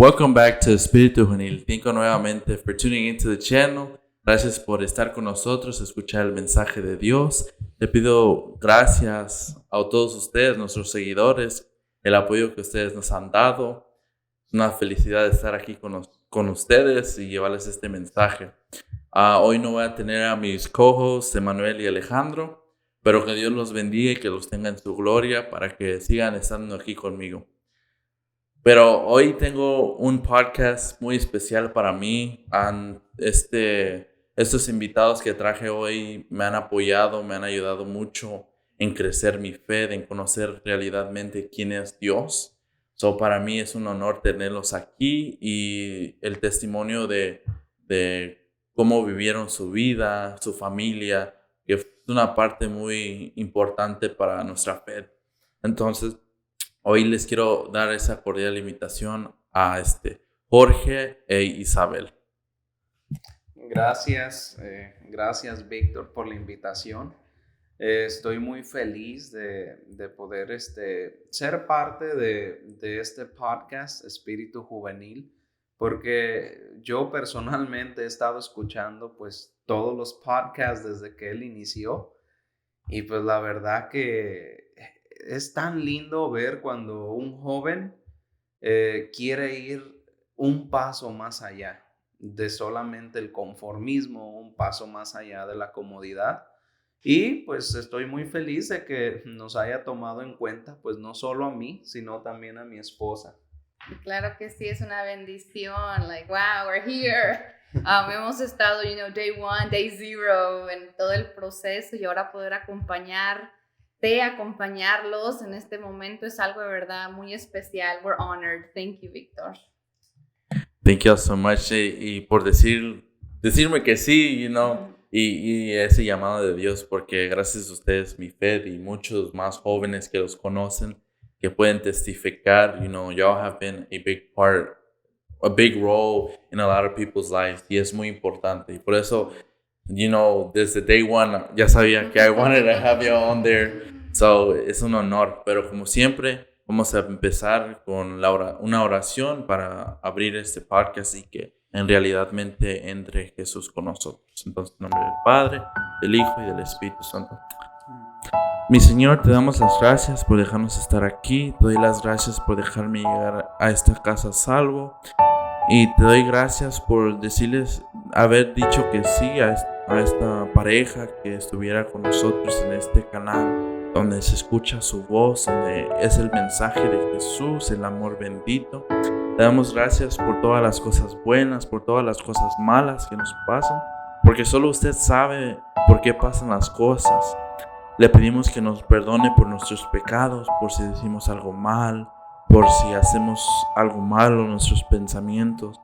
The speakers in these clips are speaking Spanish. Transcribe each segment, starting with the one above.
Welcome back to Espíritu Juvenil. Thank you nuevamente for tuning into the channel. Gracias por estar con nosotros, escuchar el mensaje de Dios. Le pido gracias a todos ustedes, nuestros seguidores, el apoyo que ustedes nos han dado. Una felicidad de estar aquí con ustedes y llevarles este mensaje. Hoy no voy a tener a mis co-hosts, Emanuel y Alejandro, pero que Dios los bendiga y que los tenga en su gloria para que sigan estando aquí conmigo. Pero hoy tengo un podcast muy especial para mí. Estos invitados que traje hoy me han apoyado, me han ayudado mucho en crecer mi fe, en conocer realmente quién es Dios. Para mí es un honor tenerlos aquí y el testimonio de cómo vivieron su vida, su familia, que es una parte muy importante para nuestra fe. Entonces, hoy les quiero dar esa cordial invitación a Jorge e Isabel. Gracias Víctor por la invitación. Estoy muy feliz de poder ser parte de este podcast Espíritu Juvenil, porque yo personalmente he estado escuchando pues todos los podcasts desde que él inició, y pues la verdad que es tan lindo ver cuando un joven quiere ir un paso más allá de solamente el conformismo, un paso más allá de la comodidad. Y pues estoy muy feliz de que nos haya tomado en cuenta, pues no solo a mí, sino también a mi esposa. Claro que sí, es una bendición. Like, wow, we're here. Hemos estado, day one, day zero, en todo el proceso, y ahora poder acompañarlos en este momento es algo de verdad muy especial. We're honored. Thank you, Víctor. Thank you so much. Y por decirme que sí, y ese llamado de Dios, porque gracias a ustedes, mi fe y muchos más jóvenes que los conocen, que pueden testificar, y'all have been a big role in a lot of people's lives, y es muy importante. Y por eso, desde day one, ya sabía que I wanted to have you on there. So, es un honor, pero como siempre, vamos a empezar con una oración para abrir este podcast y que en realidad entre Jesús con nosotros. Entonces, en nombre del Padre, del Hijo y del Espíritu Santo. Mi Señor, te damos las gracias por dejarnos estar aquí. Te doy las gracias por dejarme llegar a esta casa salvo. Y te doy gracias por haber dicho que sí a esta pareja que estuviera con nosotros en este canal, donde se escucha su voz, donde es el mensaje de Jesús, el amor bendito. Te damos gracias por todas las cosas buenas, por todas las cosas malas que nos pasan, porque solo usted sabe por qué pasan las cosas. Le pedimos que nos perdone por nuestros pecados, por si decimos algo mal, por si hacemos algo malo en nuestros pensamientos.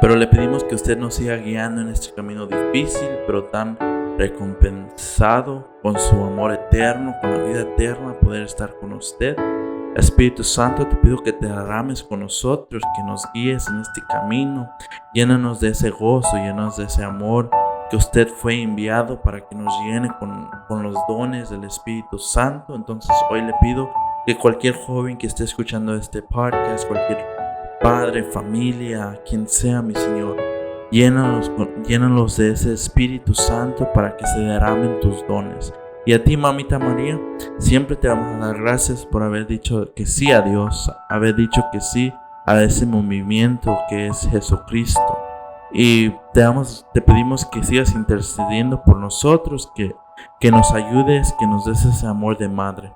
Pero le pedimos que usted nos siga guiando en este camino difícil, pero tan recompensado con su amor eterno, con la vida eterna, poder estar con usted. Espíritu Santo, te pido que te derrames con nosotros, que nos guíes en este camino. Llénanos de ese gozo, llénanos de ese amor que usted fue enviado para que nos llene con los dones del Espíritu Santo. Entonces hoy le pido que cualquier joven que esté escuchando este podcast, cualquier padre, familia, quien sea, mi Señor, llénalos de ese Espíritu Santo para que se derramen tus dones. Y a ti, Mamita María, siempre te vamos a dar gracias por haber dicho que sí a Dios, haber dicho que sí a ese movimiento que es Jesucristo. Y te pedimos que sigas intercediendo por nosotros, que nos ayudes, que nos des ese amor de madre.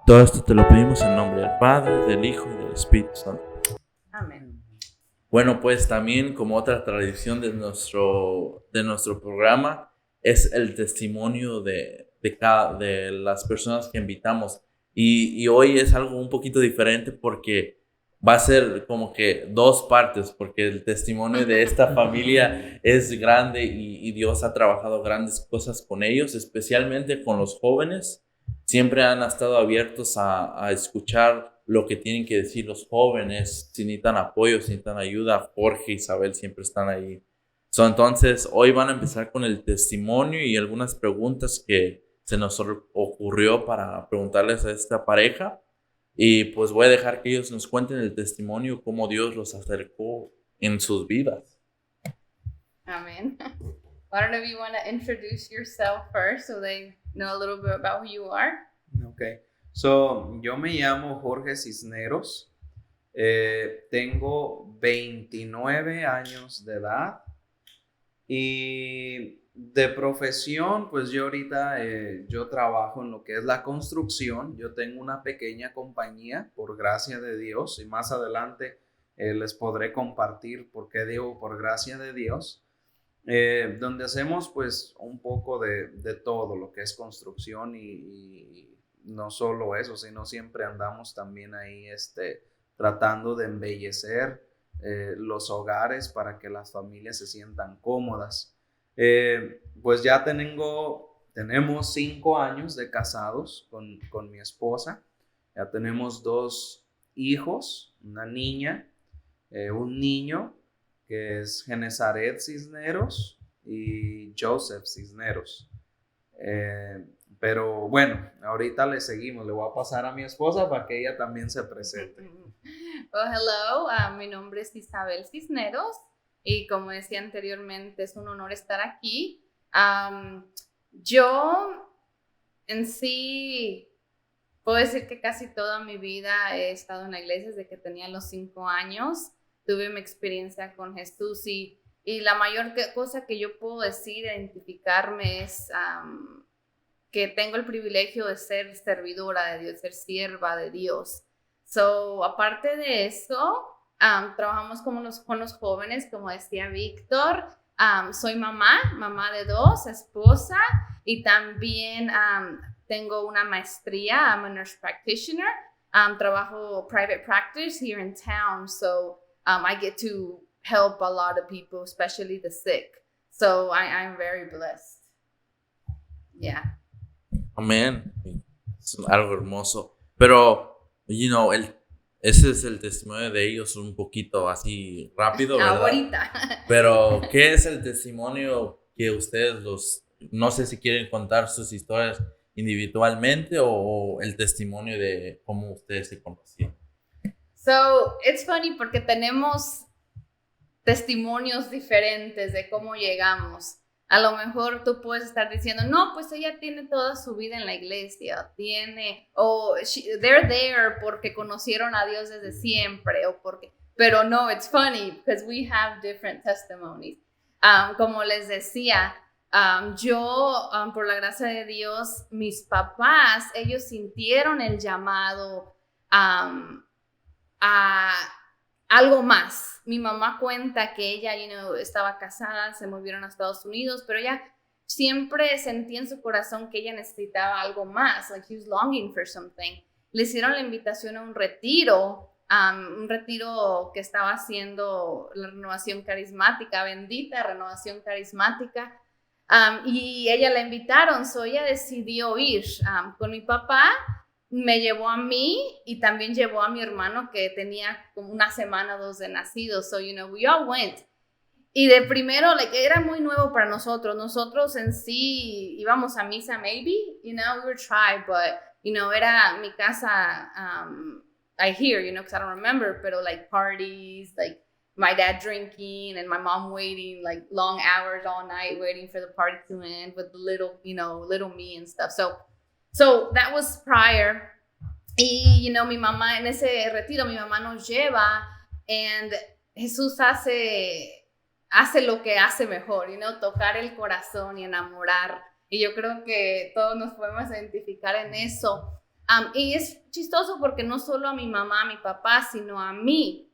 Todo esto te lo pedimos en nombre del Padre, del Hijo y del Espíritu Santo. Amén. Bueno, pues también como otra tradición de nuestro programa es el testimonio de las personas que invitamos. Y hoy es algo un poquito diferente porque va a ser como que dos partes, porque el testimonio de esta familia es grande y Dios ha trabajado grandes cosas con ellos, especialmente con los jóvenes. Siempre han estado abiertos a escuchar lo que tienen que decir los jóvenes. Si necesitan apoyo, si necesitan ayuda, Jorge y Isabel siempre están ahí. Entonces, hoy van a empezar con el testimonio y algunas preguntas que se nos ocurrió para preguntarles a esta pareja. Y pues voy a dejar que ellos nos cuenten el testimonio, cómo Dios los acercó en sus vidas. Amen. I don't know if you want to introduce yourself first so they know a little bit about who you are. Okay. So, yo me llamo Jorge Cisneros. Tengo 29 años de edad. Y de profesión, pues yo ahorita yo trabajo en lo que es la construcción. Yo tengo una pequeña compañía, por gracia de Dios, y más adelante les podré compartir por qué digo por gracia de Dios, donde hacemos pues un poco de todo lo que es construcción y no solo eso, sino siempre andamos también ahí tratando de embellecer los hogares para que las familias se sientan cómodas. Pues ya tenemos 5 años de casados con mi esposa. Ya tenemos 2 hijos, una niña, un niño que es Genesaret Cisneros y Joseph Cisneros. Pero bueno, ahorita le seguimos. Le voy a pasar a mi esposa para que ella también se presente. Well, hello, mi nombre es Isabel Cisneros y como decía anteriormente, es un honor estar aquí. Yo en sí puedo decir que casi toda mi vida he estado en la iglesia desde que tenía los 5 años. Tuve mi experiencia con Jesús y la mayor cosa que yo puedo decir, identificarme es que tengo el privilegio de ser servidora de Dios, ser sierva de Dios. So, aparte de eso, trabajamos con los jóvenes, como decía Víctor. Soy mamá de 2, esposa, y también tengo una maestría. I'm a nurse practitioner. Trabajo private practice here in town, so I get to help a lot of people, especially the sick. So I'm very blessed. Yeah. Amén. Es algo hermoso. Pero, ese es el testimonio de ellos un poquito así rápido, ¿verdad? Ahorita. Pero, ¿qué es el testimonio que ustedes no sé si quieren contar sus historias individualmente o el testimonio de cómo ustedes se conocieron? So, it's funny porque tenemos testimonios diferentes de cómo llegamos. A lo mejor tú puedes estar diciendo, no, pues ella tiene toda su vida en la iglesia, they're there porque conocieron a Dios desde siempre, pero no, it's funny because we have different testimonies. Como les decía, yo, por la gracia de Dios, mis papás, ellos sintieron el llamado a algo más. Mi mamá cuenta que ella, estaba casada, se movieron a Estados Unidos, pero ella siempre sentía en su corazón que ella necesitaba algo más, like she was longing for something. Le hicieron la invitación a un retiro que estaba haciendo la Renovación Carismática, bendita Renovación Carismática, y ella la invitaron, so ella decidió ir con mi papá. Me llevó a mí y también llevó a mi hermano que tenía como 1 semana o 2 de nacido. So, we all went. Y de primero, era muy nuevo para nosotros. Nosotros en sí íbamos a misa, maybe, we were tried, but, era mi casa, I hear, because I don't remember, pero parties, my dad drinking and my mom waiting, long hours all night waiting for the party to end with the little me and stuff. So that was prior. Y, mi mamá, en ese retiro, mi mamá nos lleva and Jesús hace lo que hace mejor, tocar el corazón y enamorar. Y yo creo que todos nos podemos identificar en eso. Y es chistoso porque no solo a mi mamá, a mi papá, sino a mí.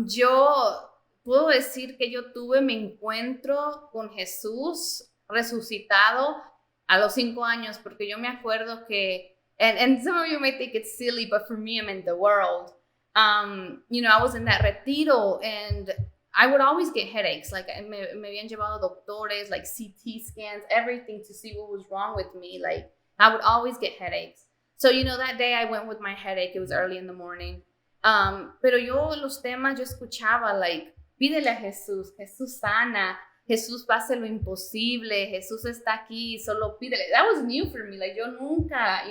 Yo puedo decir que yo tuve mi encuentro con Jesús resucitado a los 5 años, porque yo me acuerdo que, and some of you may think it's silly, but for me, I'm in the world. I was in that retiro, and I would always get headaches. Me habían llevado doctores, CT scans, everything to see what was wrong with me. I would always get headaches. So, that day I went with my headache. It was early in the morning. Pero los temas yo escuchaba, pídele a Jesús sana. Jesús hace lo imposible, Jesús está aquí, solo pídele. That was new for me, yo nunca,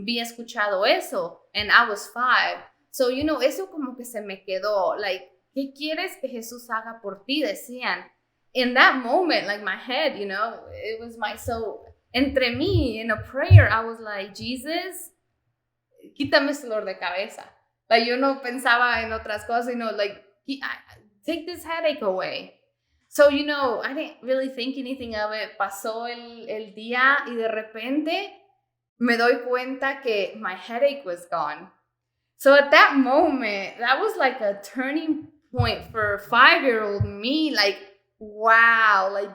había escuchado eso, and I was 5. So, eso como que se me quedó, like, ¿qué quieres que Jesús haga por ti? Decían. In that moment, like my head, it was so, entre mí, in a prayer, I was like, Jesus, quítame ese dolor de cabeza. Like, yo no pensaba en otras cosas, like, take this headache away. So, I didn't really think anything of it. Pasó el día y de repente me doy cuenta que my headache was gone. So at that moment, that was like a turning point for 5-year-old me. Like, wow, like,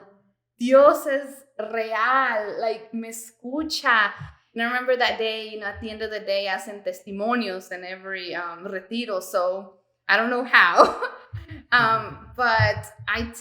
Dios es real. Like, me escucha. And I remember that day, at the end of the day, hacen testimonios in every retiro. So I don't know how. But I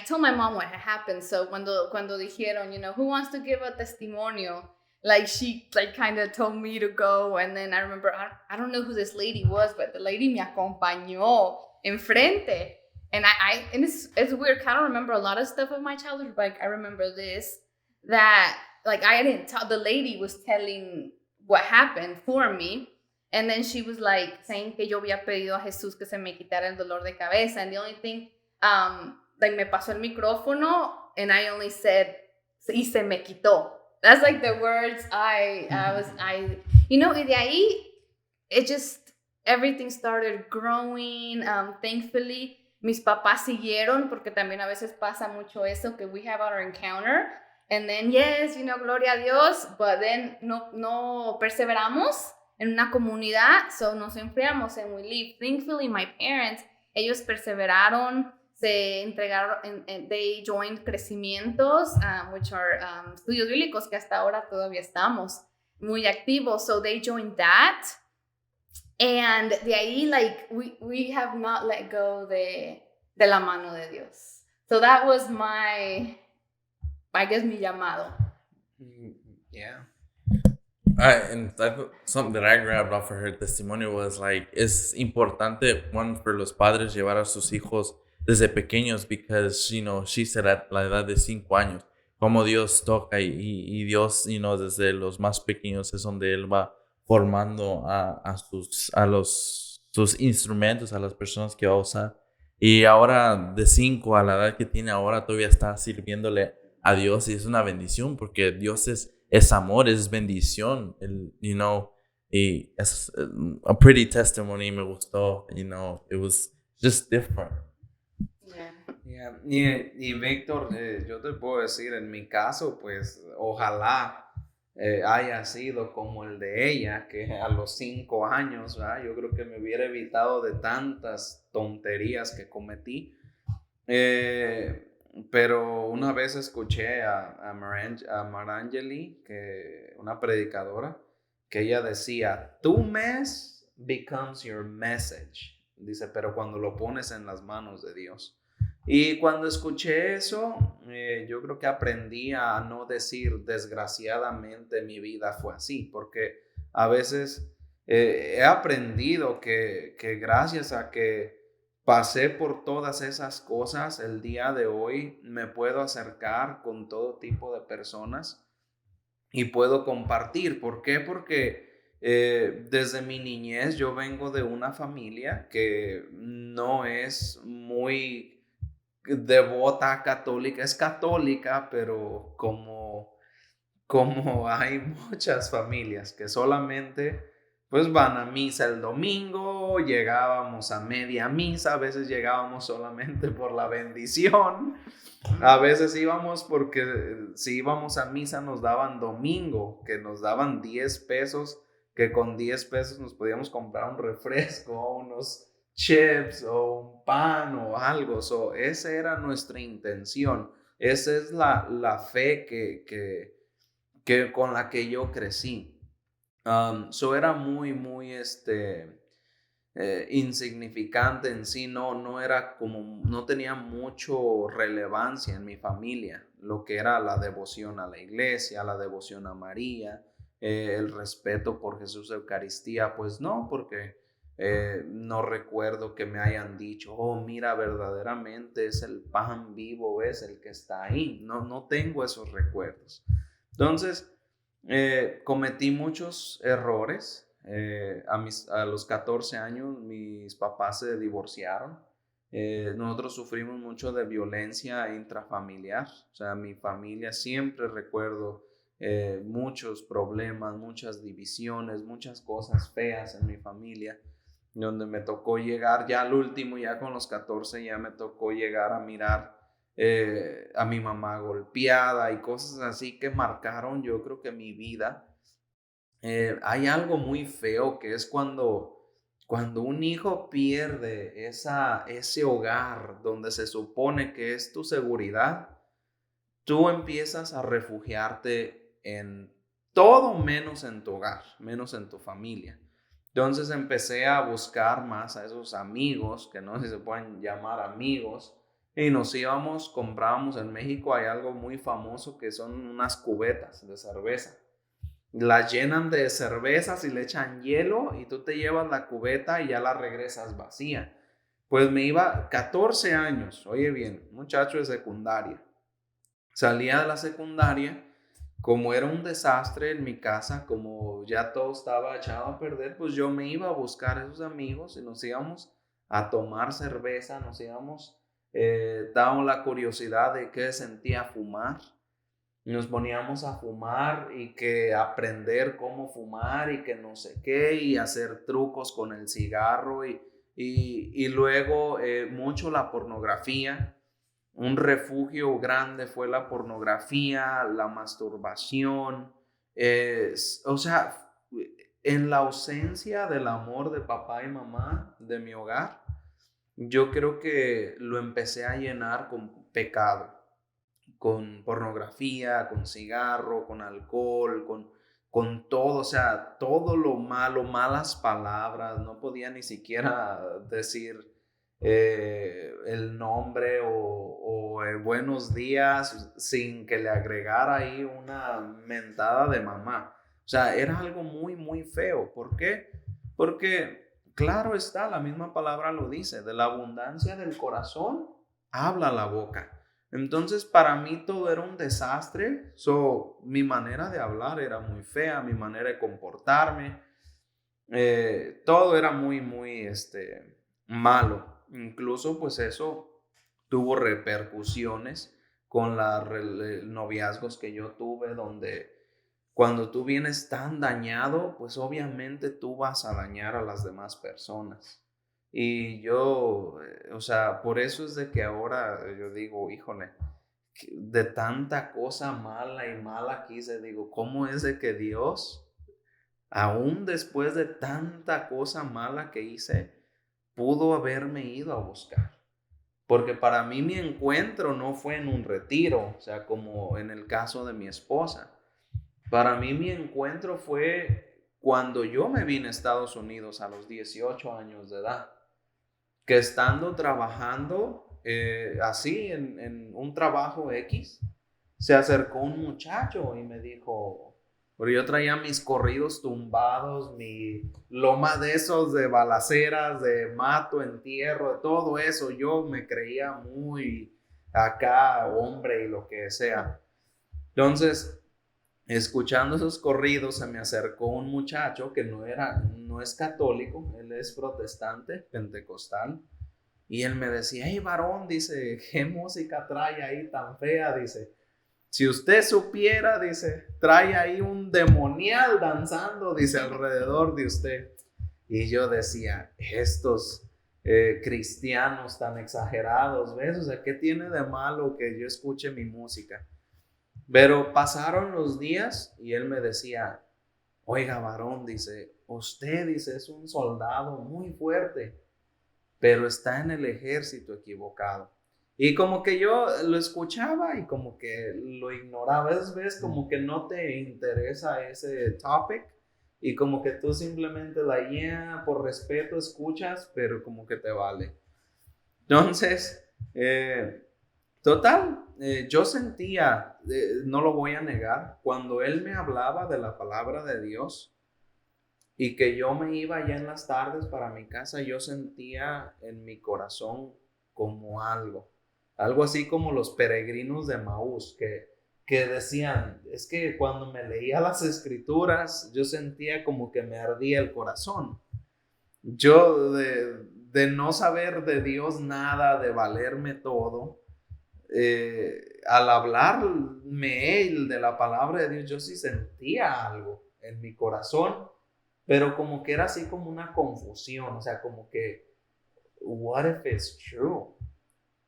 told my mom what had happened. So cuando dijeron, who wants to give a testimonio? Like, she kind of told me to go. And then I remember, I don't know who this lady was, but the lady me acompañó enfrente. And and it's weird. I don't remember a lot of stuff of my childhood, but I remember this, that like I didn't tell, the lady was telling what happened for me. And then she was like saying que yo había pedido a Jesús que se me quitara el dolor de cabeza. And the only thing, like, me pasó el micrófono and I only said, y se me quitó. That's like the words y de ahí, it just, everything started growing. Thankfully, mis papás siguieron, porque también a veces pasa mucho eso, que we have our encounter, and then, yes, gloria a Dios, but then no perseveramos en una comunidad, so nos enfriamos and we leave. Thankfully, my parents, ellos perseveraron, se entregaron, they joined Crecimientos, which are estudios bíblicos, que hasta ahora todavía estamos muy activos. So they joined that. And de ahí, like, we have not let go de la mano de Dios. So that was mi llamado. Yeah. And something that I grabbed off of her testimonio was like, es importante, one, for los padres llevar a sus hijos desde pequeños, because, she said at la edad de 5 años, como Dios toca y Dios, desde los más pequeños es donde Él va formando a sus instrumentos, a las personas que va a usar. Y ahora de 5 a la edad que tiene ahora todavía está sirviéndole a Dios, y es una bendición porque Dios es amor, es bendición, y es a pretty testimony, me gustó, it was just different. Yeah. Y Víctor, yo te puedo decir, en mi caso, pues ojalá haya sido como el de ella, que a los 5 años, ¿verdad? Yo creo que me hubiera evitado de tantas tonterías que cometí. Pero una vez escuché a Marangeli, una predicadora, que ella decía, tu mess becomes your message. Dice, pero cuando lo pones en las manos de Dios. Y cuando escuché eso, yo creo que aprendí a no decir, desgraciadamente mi vida fue así, porque a veces he aprendido que gracias a que pasé por todas esas cosas, el día de hoy me puedo acercar con todo tipo de personas y puedo compartir. ¿Por qué? Porque desde mi niñez yo vengo de una familia que no es muy devota católica, es católica, pero como hay muchas familias que solamente pues van a misa el domingo, llegábamos a media misa, a veces llegábamos solamente por la bendición, a veces íbamos porque si íbamos a misa nos daban domingo, que nos daban 10 pesos, que con 10 pesos nos podíamos comprar un refresco, unos chips o un pan o algo. So, esa era nuestra intención, esa es la fe que con la que yo crecí. So era muy insignificante en sí, no era como, no tenía mucho relevancia en mi familia, lo que era la devoción a la iglesia, la devoción a María, el respeto por Jesús Eucaristía, pues no, porque no recuerdo que me hayan dicho, oh, mira, verdaderamente es el pan vivo, es el que está ahí. No tengo esos recuerdos. Entonces, Cometí muchos errores. A los 14 años mis papás se divorciaron. Nosotros sufrimos mucho de violencia intrafamiliar. O sea, mi familia siempre recuerdo muchos problemas, muchas divisiones, muchas cosas feas en mi familia, donde me tocó llegar ya al último, ya con los 14, ya me tocó llegar a mirar a mi mamá golpeada y cosas así que marcaron, yo creo que mi vida. Hay algo muy feo que es cuando un hijo pierde ese hogar donde se supone que es tu seguridad, tú empiezas a refugiarte en todo menos en tu hogar, menos en tu familia. Entonces empecé a buscar más a esos amigos, que no sé si se pueden llamar amigos, y nos íbamos, comprábamos en México, hay algo muy famoso que son unas cubetas de cerveza. Las llenan de cervezas y le echan hielo y tú te llevas la cubeta y ya la regresas vacía. Pues me iba 14 años, oye bien, muchacho de secundaria. Salía de la secundaria, como era un desastre en mi casa, como ya todo estaba echado a perder, pues yo me iba a buscar a esos amigos y nos íbamos a tomar cerveza, nos íbamos, dábamos la curiosidad de qué sentía fumar. Nos poníamos a fumar y que aprender cómo fumar y que no sé qué y hacer trucos con el cigarro y luego mucho la pornografía. Un refugio grande fue la pornografía, la masturbación. O sea, en la ausencia del amor de papá y mamá de mi hogar, yo creo que lo empecé a llenar con pecado, con pornografía, con cigarro, con alcohol, con todo, o sea, todo lo malo, malas palabras, no podía ni siquiera decir el nombre o buenos días sin que le agregara ahí una mentada de mamá. O sea, era algo muy, muy feo. ¿Por qué? Porque, claro está, la misma palabra lo dice, de la abundancia del corazón habla la boca. Entonces, para mí todo era un desastre. Mi manera de hablar era muy fea, mi manera de comportarme, todo era muy, muy malo. Incluso, pues eso tuvo repercusiones con los noviazgos que yo tuve, donde cuando tú vienes tan dañado, pues obviamente tú vas a dañar a las demás personas. Y yo, o sea, por eso es de que ahora yo digo, híjole, de tanta cosa mala y mala que hice, digo, ¿cómo es de que Dios, aún después de tanta cosa mala que hice, pudo haberme ido a buscar? Porque para mí mi encuentro no fue en un retiro, o sea, como en el caso de mi esposa. Para mí mi encuentro fue cuando yo me vine a Estados Unidos a los 18 años de edad, que estando trabajando así en un trabajo X, se acercó un muchacho y me dijo, porque yo traía mis corridos tumbados, mi loma de esos de balaceras, de mato, entierro, de todo eso, yo me creía muy acá, hombre y lo que sea. Entonces, escuchando esos corridos, se me acercó un muchacho que no es católico, él es protestante, pentecostal, y él me decía, hey varón, dice, ¿qué música trae ahí tan fea? Dice, si usted supiera, dice, trae ahí un demonial danzando, dice, alrededor de usted. Y yo decía, estos cristianos tan exagerados, ¿ves? O sea, ¿qué tiene de malo que yo escuche mi música? Pero pasaron los días y él me decía, oiga varón, dice, usted, dice, es un soldado muy fuerte, pero está en el ejército equivocado. Y como que yo lo escuchaba y como que lo ignoraba. Ves como que no te interesa ese topic y como que tú simplemente por respeto escuchas, pero como que te vale. Entonces, total, yo sentía, no lo voy a negar, cuando él me hablaba de la palabra de Dios y que yo me iba ya en las tardes para mi casa, yo sentía en mi corazón como algo así como los peregrinos de Maús, que que decían, es que cuando me leía las escrituras, yo sentía como que me ardía el corazón. Yo de no saber de Dios nada, de valerme todo, al hablarme Él de la palabra de Dios, yo sí sentía algo en mi corazón, pero como que era así como una confusión, o sea, como que, what if it's true?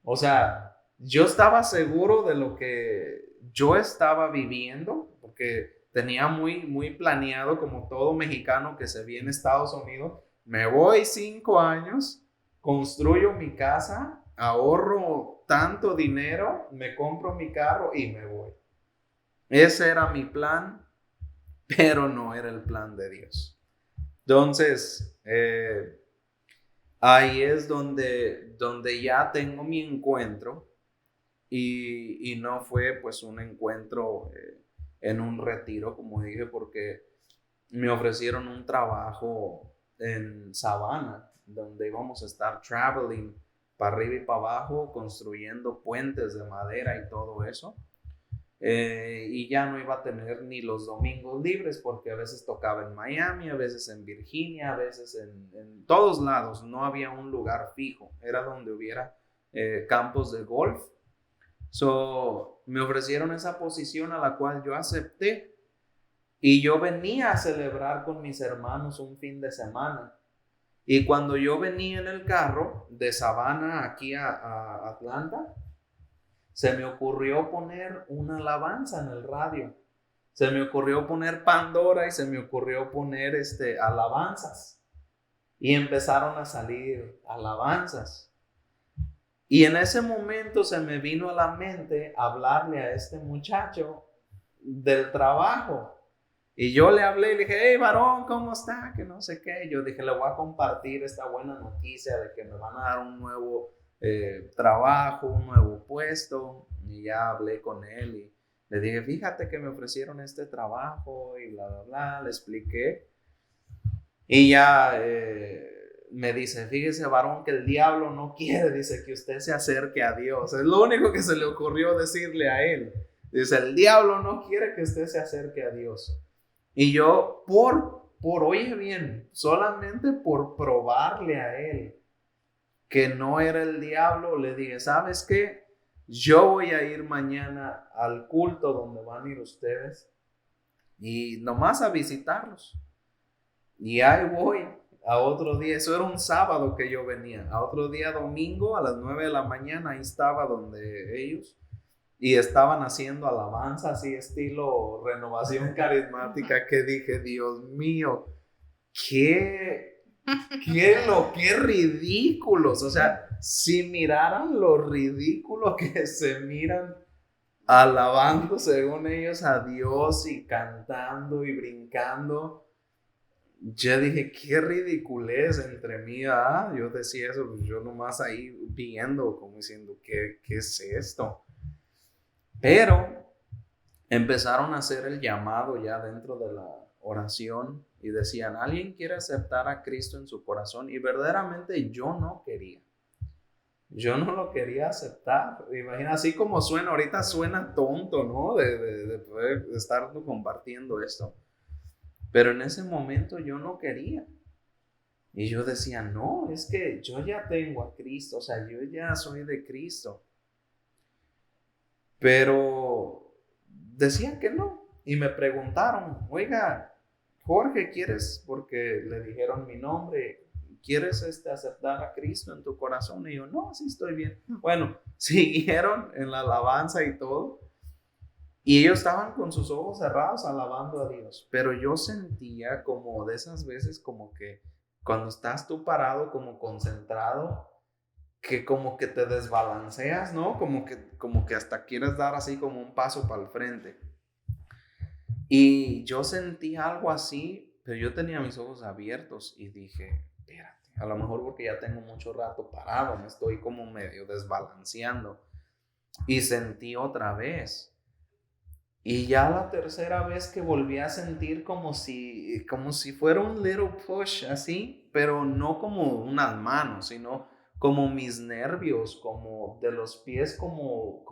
O sea, yo estaba seguro de lo que yo estaba viviendo, porque tenía muy planeado, como todo mexicano que se viene a Estados Unidos, me voy 5 años, construyo mi casa, ahorro tanto dinero, me compro mi carro y me voy. Ese era mi plan, pero no era el plan de Dios. Entonces, ahí es donde ya tengo mi encuentro y no fue pues un encuentro en un retiro, como dije, porque me ofrecieron un trabajo en Savannah, donde íbamos a estar traveling para arriba y para abajo, construyendo puentes de madera y todo eso. Y ya no iba a tener ni los domingos libres porque a veces tocaba en Miami, a veces en Virginia, a veces en todos lados. No había un lugar fijo, era donde hubiera campos de golf. So, me ofrecieron esa posición a la cual yo acepté y yo venía a celebrar con mis hermanos un fin de semana. Y cuando yo venía en el carro de Savannah aquí a Atlanta, se me ocurrió poner una alabanza en el radio. Se me ocurrió poner Pandora y se me ocurrió poner alabanzas. Y empezaron a salir alabanzas. Y en ese momento se me vino a la mente hablarle a este muchacho del trabajo. Y yo le hablé y le dije, hey varón, ¿cómo está? Que no sé qué. Yo dije, le voy a compartir esta buena noticia de que me van a dar un nuevo trabajo, un nuevo puesto. Y ya hablé con él y le dije, fíjate que me ofrecieron este trabajo y bla, bla, bla. Le expliqué. Y ya me dice, fíjese varón que el diablo no quiere, dice, que usted se acerque a Dios. Es lo único que se le ocurrió decirle a él. Dice, el diablo no quiere que usted se acerque a Dios. Y yo, oye bien, solamente por probarle a él que no era el diablo, le dije, ¿sabes qué? Yo voy a ir mañana al culto donde van a ir ustedes y nomás a visitarlos. Y ahí voy a otro día, eso era un sábado que yo venía, a otro día domingo a las 9 de la mañana, ahí estaba donde ellos. Y estaban haciendo alabanza así estilo renovación carismática, que dije, Dios mío, qué ridículos. O sea, si miraran lo ridículo que se miran alabando según ellos a Dios y cantando y brincando, yo dije, qué ridiculez entre mí. Yo decía eso, yo nomás ahí viendo, como diciendo, ¿qué es esto? Pero empezaron a hacer el llamado ya dentro de la oración y decían, ¿alguien quiere aceptar a Cristo en su corazón? Y verdaderamente yo no quería. Yo no lo quería aceptar. Imagina, así como suena, ahorita suena tonto, ¿no? De poder estar compartiendo esto. Pero en ese momento yo no quería. Y yo decía, no, es que yo ya tengo a Cristo, o sea, yo ya soy de Cristo. Pero decían que no. Y me preguntaron, oiga, Jorge, ¿quieres? Porque le dijeron mi nombre. ¿Quieres aceptar a Cristo en tu corazón? Y yo, no, sí estoy bien. Bueno, siguieron en la alabanza y todo. Y ellos estaban con sus ojos cerrados alabando a Dios. Pero yo sentía como de esas veces como que cuando estás tú parado como concentrado, que como que te desbalanceas, ¿no? Como que hasta quieres dar así como un paso para el frente. Y yo sentí algo así, pero yo tenía mis ojos abiertos y dije, espérate, a lo mejor porque ya tengo mucho rato parado, me estoy como medio desbalanceando. Y sentí otra vez. Y ya la tercera vez que volví a sentir como si fuera un little push así, pero no como unas manos, sino como mis nervios, como de los pies, como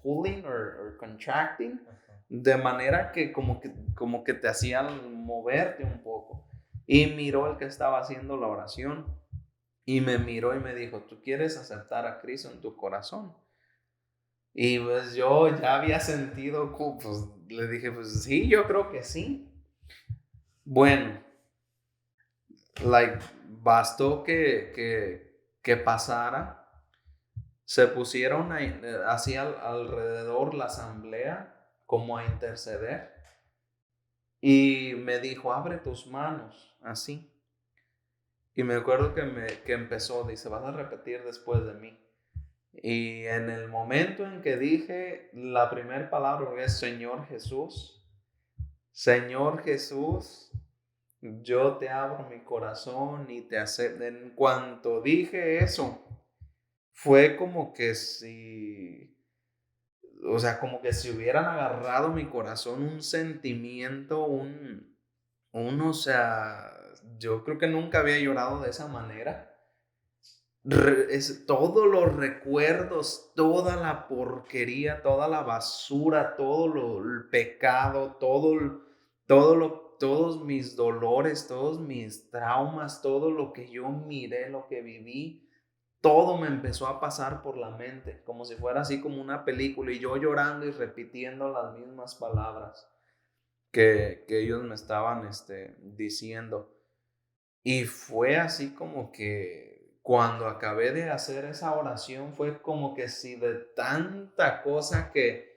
pulling or contracting, de manera que como que te hacían moverte un poco. Y miró el que estaba haciendo la oración y me miró y me dijo, ¿tú quieres aceptar a Cristo en tu corazón? Y pues yo ya había sentido, pues le dije, pues sí, yo creo que sí. Bueno, bastó que pasara. Se pusieron así alrededor la asamblea como a interceder. Y me dijo, abre tus manos, así. Y me acuerdo que empezó, dice, vas a repetir después de mí. Y en el momento en que dije la primera palabra es Señor Jesús, yo te abro mi corazón y te acepto. En cuanto dije eso, fue como que como que si hubieran agarrado mi corazón un sentimiento, yo creo que nunca había llorado de esa manera. Todos los recuerdos, toda la porquería, toda la basura, el pecado, todos mis dolores, todos mis traumas, todo lo que yo miré, lo que viví, todo me empezó a pasar por la mente, como si fuera así como una película, y yo llorando y repitiendo las mismas palabras que ellos me estaban diciendo. Y fue así como que cuando acabé de hacer esa oración, fue como que si de tanta cosa que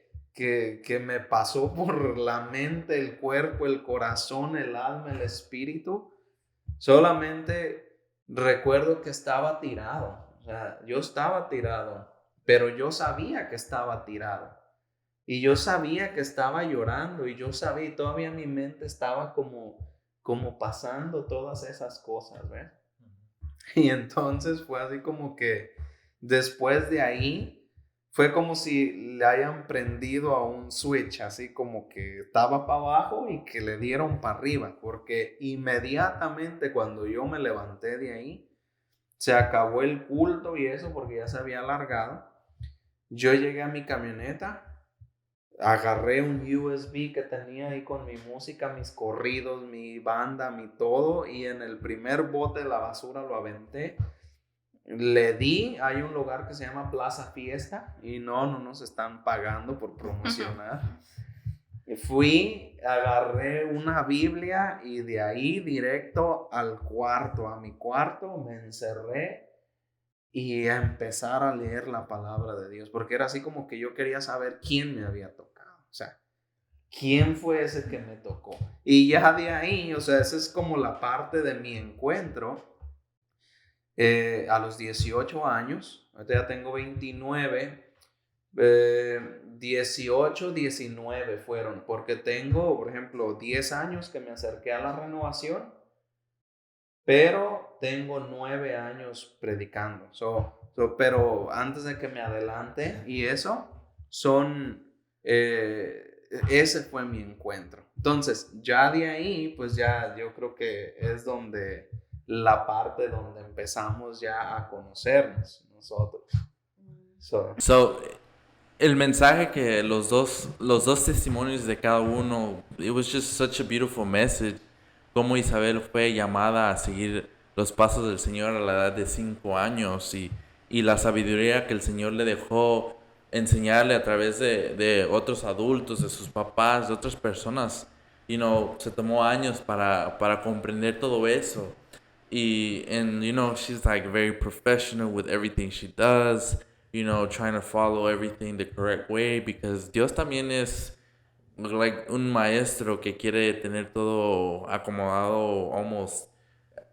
me pasó por la mente, el cuerpo, el corazón, el alma, el espíritu, solamente recuerdo que estaba tirado. O sea, yo estaba tirado, pero yo sabía que estaba tirado. Y yo sabía que estaba llorando, y yo sabía, y todavía mi mente estaba como pasando todas esas cosas, ¿ves? Y entonces fue así como que después de ahí fue como si le hayan prendido a un switch, así como que estaba para abajo y que le dieron para arriba, porque inmediatamente cuando yo me levanté de ahí, se acabó el culto y eso porque ya se había alargado. Yo llegué a mi camioneta, agarré un USB que tenía ahí con mi música, mis corridos, mi banda, mi todo, y en el primer bote de la basura lo aventé. Le di, hay un lugar que se llama Plaza Fiesta y no nos están pagando por promocionar. Fui, agarré una Biblia y de ahí directo al cuarto, a mi cuarto, me encerré y a empezar a leer la palabra de Dios, porque era así como que yo quería saber quién me había tocado, o sea, quién fue ese que me tocó. Y ya de ahí, o sea, esa es como la parte de mi encuentro a los 18 años, ahorita ya tengo 29, 18, 19 fueron, porque tengo, por ejemplo, 10 años que me acerqué a la renovación, pero tengo 9 años predicando. Pero antes de que me adelante y eso, ese fue mi encuentro. Entonces, ya de ahí, pues ya yo creo que es donde la parte donde empezamos ya a conocernos nosotros. So, el mensaje que los dos testimonios de cada uno, it was just such a beautiful message. Como Isabel fue llamada a seguir los pasos del Señor a la edad de 5 años y la sabiduría que el Señor le dejó enseñarle a través de otros adultos, de sus papás, de otras personas. Se tomó años para comprender todo eso. And she's like very professional with everything she does, trying to follow everything the correct way, because Dios también es like un maestro que quiere tener todo acomodado almost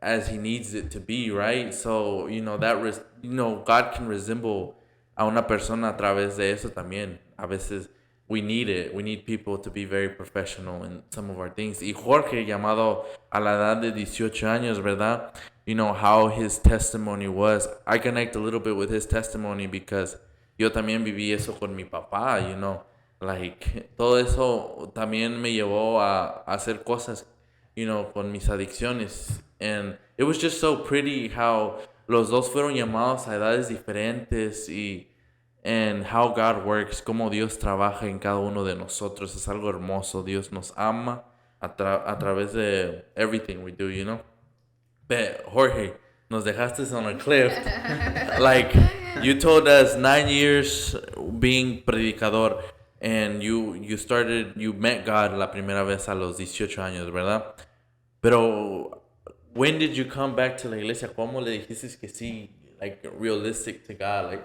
as he needs it to be, right? So, God can resemble a una persona a través de eso también. A veces we need it. We need people to be very professional in some of our things. Y Jorge, llamado a la edad de 18 años, ¿verdad? How his testimony was. I connect a little bit with his testimony because yo también viví eso con mi papá, todo eso también me llevó a hacer cosas, con mis adicciones. And it was just so pretty how los dos fueron llamados a edades diferentes y en how God works, cómo Dios trabaja en cada uno de nosotros. Es algo hermoso. Dios nos ama a través de everything we do, you know. But Jorge, nos dejaste on a cliff. Like, you told us 9 years being predicador and you met God la primera vez a los 18 años, ¿verdad? Pero, when did you come back to la iglesia? ¿Cómo le dijiste que sí, like, realistic to God? Like,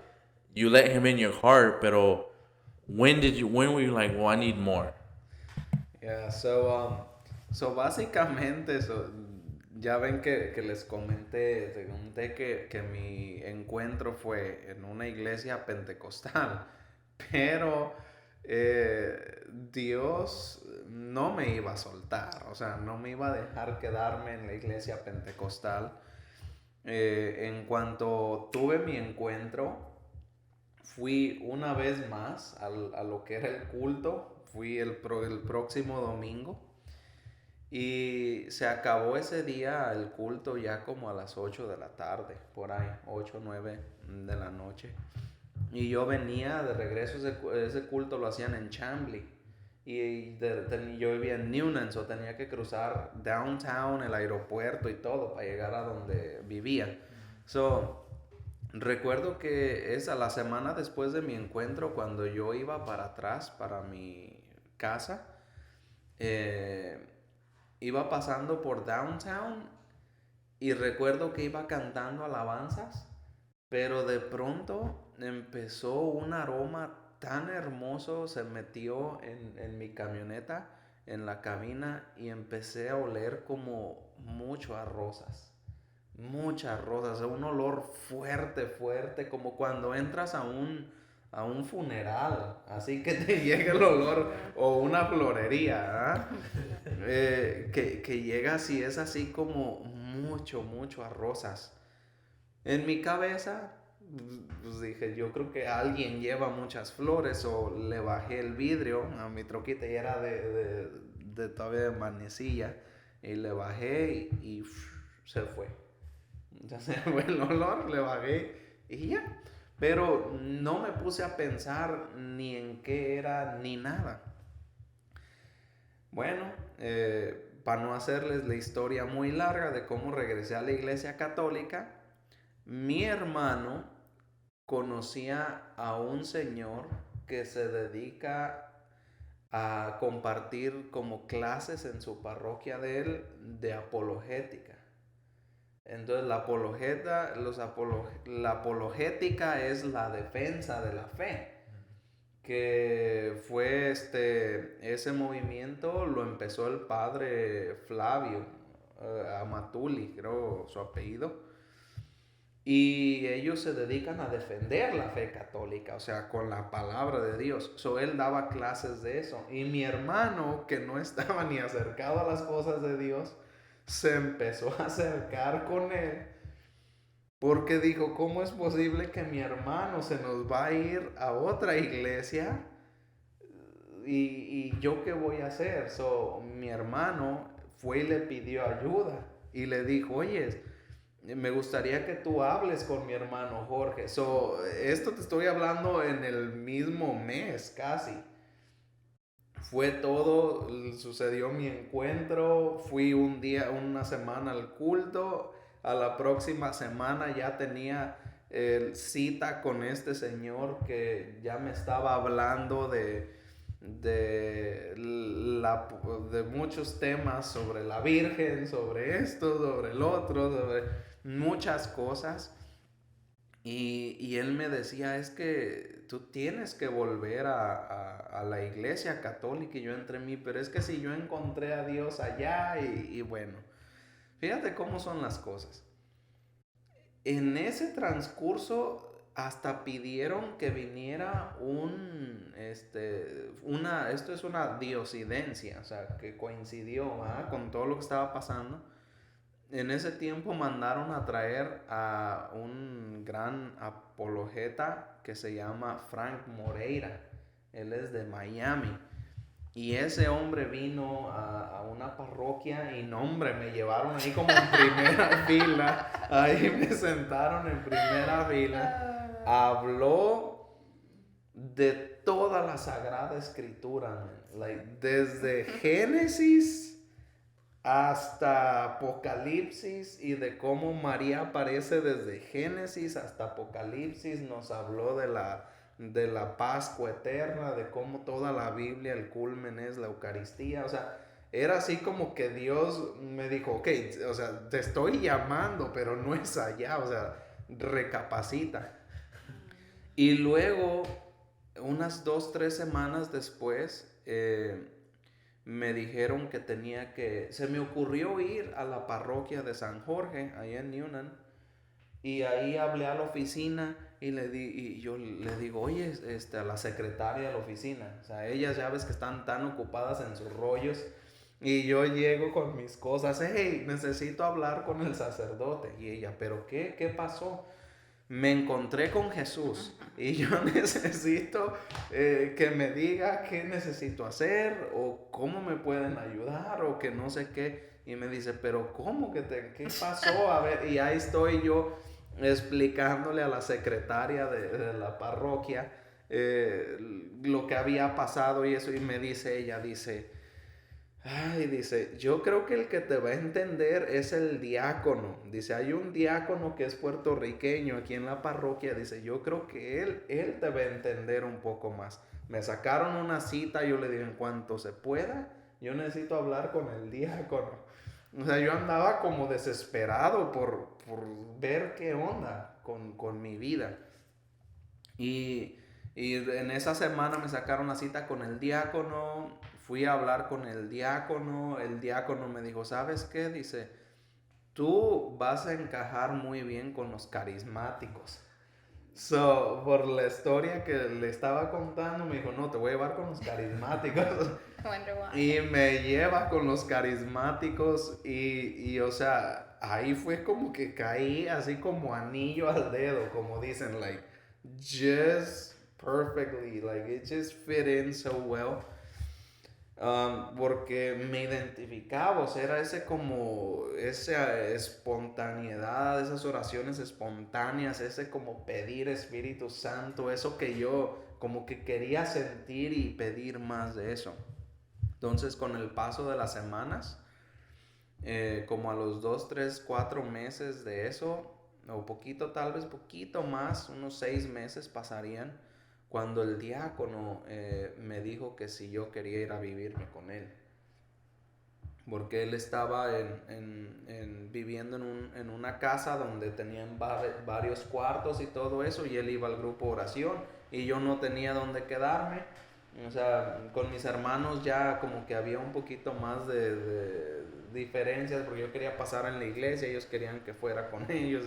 you let him in your heart, pero when were you like, well, I need more? Yeah, so básicamente, ya ven que les comenté, te conté que mi encuentro fue en una iglesia pentecostal, pero Dios no me iba a soltar, o sea, no me iba a dejar quedarme en la iglesia pentecostal. En cuanto tuve mi encuentro, fui una vez más a lo que era el culto, fui el próximo domingo y se acabó ese día el culto ya como a las 8 de la tarde, por ahí, 8 o 9 de la noche. Y yo venía de regreso, ese culto lo hacían en Chambly. Y yo vivía en Newnan, so tenía que cruzar downtown, el aeropuerto y todo para llegar a donde vivía. So, recuerdo que esa la semana después de mi encuentro, cuando yo iba para atrás, para mi casa, iba pasando por downtown y recuerdo que iba cantando alabanzas, pero de pronto empezó un aroma tan hermoso, se metió en mi camioneta, en la cabina, y empecé a oler como mucho a rosas. Muchas rosas, un olor fuerte, fuerte, como cuando entras a un funeral, así que te llega el olor, o una florería, ¿ah? Que llega así, es así como mucho, mucho a rosas. En mi cabeza, pues dije, yo creo que alguien lleva muchas flores, o le bajé el vidrio a mi troquita y era de todavía de manecilla, y le bajé y se fue. Ya se fue el olor, le bajé y ya. Pero no me puse a pensar ni en qué era ni nada. Bueno, para no hacerles la historia muy larga de cómo regresé a la iglesia católica, mi hermano conocía a un señor que se dedica a compartir como clases en su parroquia de él de apologética. Entonces la apologética es la defensa de la fe, que fue ese movimiento lo empezó el padre Flavio Amatuli, creo su apellido, y ellos se dedican a defender la fe católica, o sea, con la palabra de Dios. So, él daba clases de eso, y mi hermano, que no estaba ni acercado a las cosas de Dios, se empezó a acercar con él porque dijo, ¿cómo es posible que mi hermano se nos va a ir a otra iglesia? ¿Y yo qué voy a hacer? So, mi hermano fue y le pidió ayuda y le dijo, oye, me gustaría que tú hables con mi hermano Jorge. So, esto te estoy hablando en el mismo mes casi. Fue todo, sucedió mi encuentro, fui una semana al culto, a la próxima semana ya tenía cita con este señor que ya me estaba hablando de muchos temas sobre la Virgen, sobre esto, sobre el otro, sobre muchas cosas. Y él me decía, es que tú tienes que volver a la iglesia católica. Y yo entre mí, pero es que si yo encontré a Dios allá y bueno, fíjate cómo son las cosas. En ese transcurso hasta pidieron que viniera esto es una diosidencia, o sea, que coincidió, ¿verdad?, con todo lo que estaba pasando. En ese tiempo mandaron a traer a un gran apologeta que se llama Frank Moreira. Él es de Miami. Y ese hombre vino a una parroquia y no, hombre, me llevaron ahí como en primera fila. Ahí me sentaron en primera fila. Habló de toda la Sagrada Escritura, man. Like, desde Génesis hasta Apocalipsis, y de cómo María aparece desde Génesis hasta Apocalipsis. Nos habló de la Pascua eterna, de cómo toda la Biblia, el culmen es la Eucaristía. O sea, era así como que Dios me dijo, ok, o sea, te estoy llamando, pero no es allá, o sea, recapacita. Y luego, unas 2-3 semanas después, me dijeron que se me ocurrió ir a la parroquia de San Jorge, ahí en Newnan, y ahí hablé a la oficina y yo le digo, oye, a la secretaria de la oficina, o sea, ellas ya ves que están tan ocupadas en sus rollos, y yo llego con mis cosas, hey, necesito hablar con el sacerdote, y ella, ¿pero qué pasó? Me encontré con Jesús y yo necesito que me diga qué necesito hacer o cómo me pueden ayudar o que no sé qué. Y me dice, pero ¿cómo qué pasó? A ver, y ahí estoy yo explicándole a la secretaria de la parroquia lo que había pasado y eso. Y me dice ella, dice, yo creo que el que te va a entender es el diácono. Dice, hay un diácono que es puertorriqueño aquí en la parroquia. Dice, yo creo que él te va a entender un poco más. Me sacaron una cita, yo le dije, en cuanto se pueda, yo necesito hablar con el diácono. O sea, yo andaba como desesperado por ver qué onda con mi vida. Y en esa semana me sacaron la cita con el diácono. Fui a hablar con el diácono me dijo, ¿sabes qué? Dice, tú vas a encajar muy bien con los carismáticos. So, por la historia que le estaba contando, me dijo, no, te voy a llevar con los carismáticos. Y me lleva con los carismáticos y, o sea, ahí fue como que caí así como anillo al dedo, como dicen, like, just perfectly, like, it just fit in so well. Porque me identificaba, o sea, era esa espontaneidad, esas oraciones espontáneas, ese como pedir Espíritu Santo, eso que yo como que quería sentir y pedir más de eso. Entonces, con el paso de las semanas, como a los 2, 3, 4 meses de eso, o poquito, tal vez poquito más, unos 6 meses pasarían, cuando el diácono me dijo que si yo quería ir a vivirme con él. Porque él estaba viviendo en una casa donde tenían varios cuartos y todo eso, y él iba al grupo oración, y yo no tenía dónde quedarme. O sea, con mis hermanos ya como que había un poquito más de diferencias, porque yo quería pasar en la iglesia, ellos querían que fuera con ellos,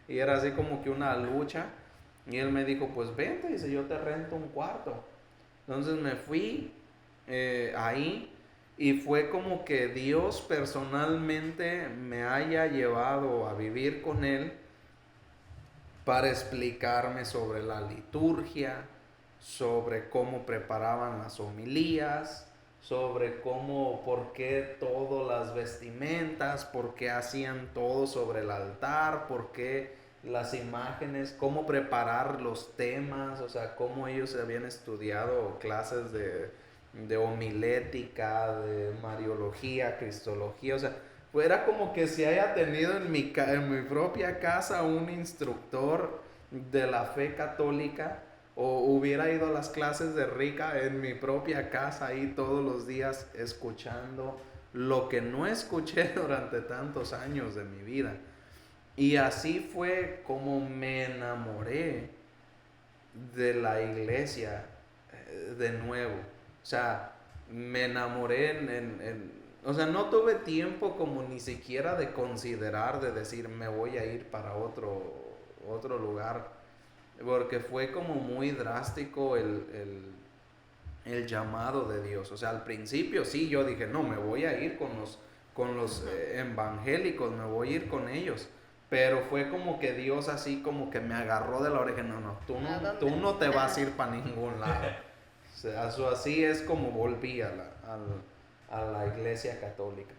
y era así como que una lucha. Y él me dijo, pues vente, dice, yo te rento un cuarto. Entonces me fui ahí, y fue como que Dios personalmente me haya llevado a vivir con él para explicarme sobre la liturgia, sobre cómo preparaban las homilías, sobre por qué todas las vestimentas, por qué hacían todo sobre el altar, por qué las imágenes, cómo preparar los temas, o sea, cómo ellos habían estudiado clases de homilética, de mariología, cristología, o sea, era como que si haya tenido en mi propia casa un instructor de la fe católica, o hubiera ido a las clases de Rica en mi propia casa ahí todos los días escuchando lo que no escuché durante tantos años de mi vida. Y así fue como me enamoré de la iglesia de nuevo. O sea, me enamoré o sea, no tuve tiempo como ni siquiera de considerar, de decir, me voy a ir para otro lugar. Porque fue como muy drástico el llamado de Dios. O sea, al principio sí, yo dije, no, me voy a ir con los evangélicos, me voy a ir con ellos. Pero fue como que Dios así como que me agarró de la oreja. No, tú no te vas a ir para ningún lado. Así es como volví a la iglesia católica.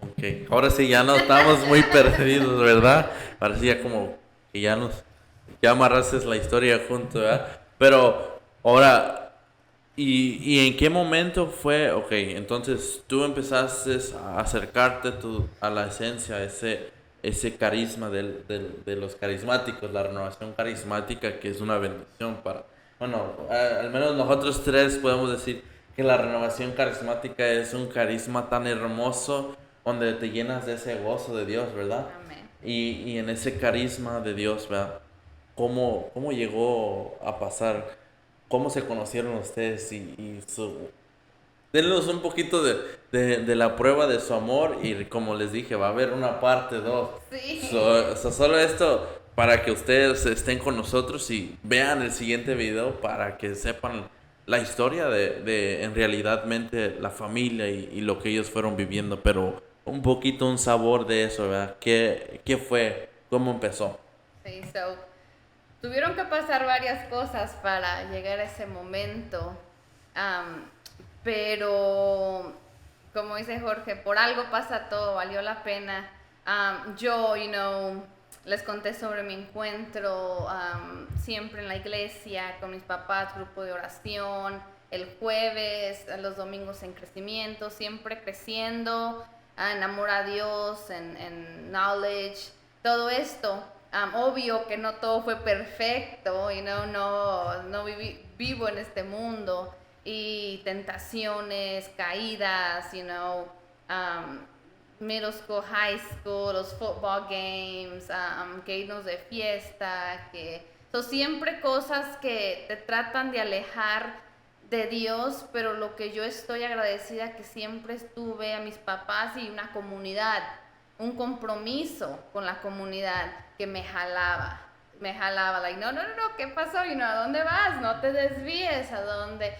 Ok, ahora sí ya no estamos muy perdidos, ¿verdad? Ahora sí ya como que ya amarraste la historia junto, ¿verdad? Pero ahora, ¿y en qué momento fue? Ok, entonces tú empezaste a acercarte a la esencia, ese carisma de los carismáticos, la renovación carismática, que es una bendición bueno, al menos nosotros tres podemos decir que la renovación carismática es un carisma tan hermoso donde te llenas de ese gozo de Dios, ¿verdad? Amén. Y en ese carisma de Dios, ¿verdad? ¿Cómo llegó a pasar? ¿Cómo se conocieron ustedes? Denos un poquito de la prueba de su amor y como les dije, va a haber una parte 2. Sí. Solo esto para que ustedes estén con nosotros y vean el siguiente video para que sepan la historia de en realidadmente la familia y lo que ellos fueron viviendo, pero un poquito un sabor de eso, ¿verdad? ¿Qué fue? ¿Cómo empezó? Sí, tuvieron que pasar varias cosas para llegar a ese momento. Am, pero, como dice Jorge, por algo pasa todo, valió la pena. Yo, les conté sobre mi encuentro siempre en la iglesia, con mis papás, grupo de oración, el jueves, los domingos en crecimiento, siempre creciendo, en amor a Dios, en knowledge, todo esto. Obvio que no todo fue perfecto, no vivo en este mundo y tentaciones, caídas, middle school, high school, los football games, que irnos de fiesta, son siempre cosas que te tratan de alejar de Dios, pero lo que yo estoy agradecida que siempre estuve a mis papás y una comunidad, un compromiso con la comunidad que me jalaba, like, no, ¿qué pasó? ¿A dónde vas? No te desvíes, ¿a dónde?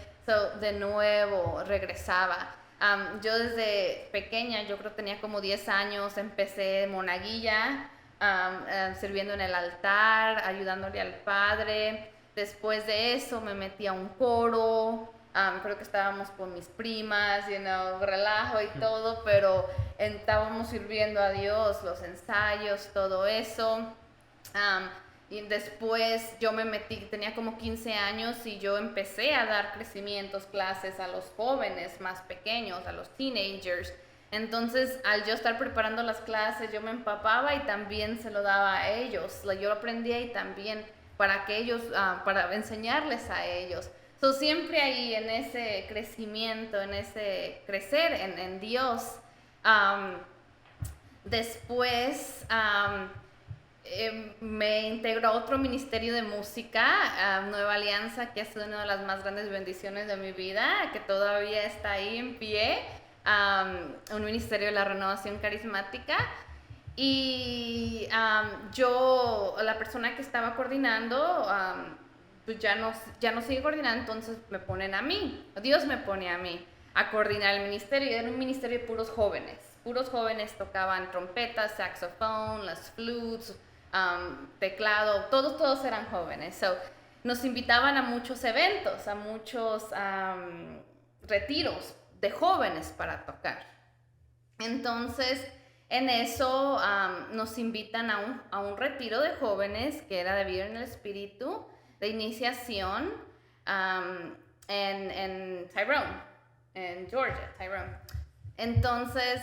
De nuevo regresaba. Yo desde pequeña, yo creo que tenía como 10 años, empecé monaguilla, sirviendo en el altar, ayudándole al padre. Después de eso me metí a un coro, creo que estábamos con mis primas, relajo y todo, pero estábamos sirviendo a Dios, los ensayos, todo eso. Y después yo me metí, tenía como 15 años y yo empecé a dar crecimientos, clases a los jóvenes más pequeños, a los teenagers. Entonces, al yo estar preparando las clases, yo me empapaba y también se lo daba a ellos. Yo aprendía y también para que ellos, para enseñarles a ellos. Siempre ahí en ese crecimiento, en ese crecer en Dios. Después me integró a otro ministerio de música, Nueva Alianza, que ha sido una de las más grandes bendiciones de mi vida, que todavía está ahí en pie, un ministerio de la renovación carismática. Y yo, la persona que estaba coordinando, pues ya no sigue coordinando, entonces me ponen a mí, Dios me pone a mí a coordinar el ministerio. Era un ministerio de puros jóvenes tocaban trompetas, saxofón, las flutes, teclado, todos eran jóvenes. Nos invitaban a muchos eventos, a muchos retiros de jóvenes para tocar. Entonces, en eso nos invitan a un retiro de jóvenes que era de vida en el espíritu, de iniciación, en Tyrone, en Georgia, Tyrone. Entonces,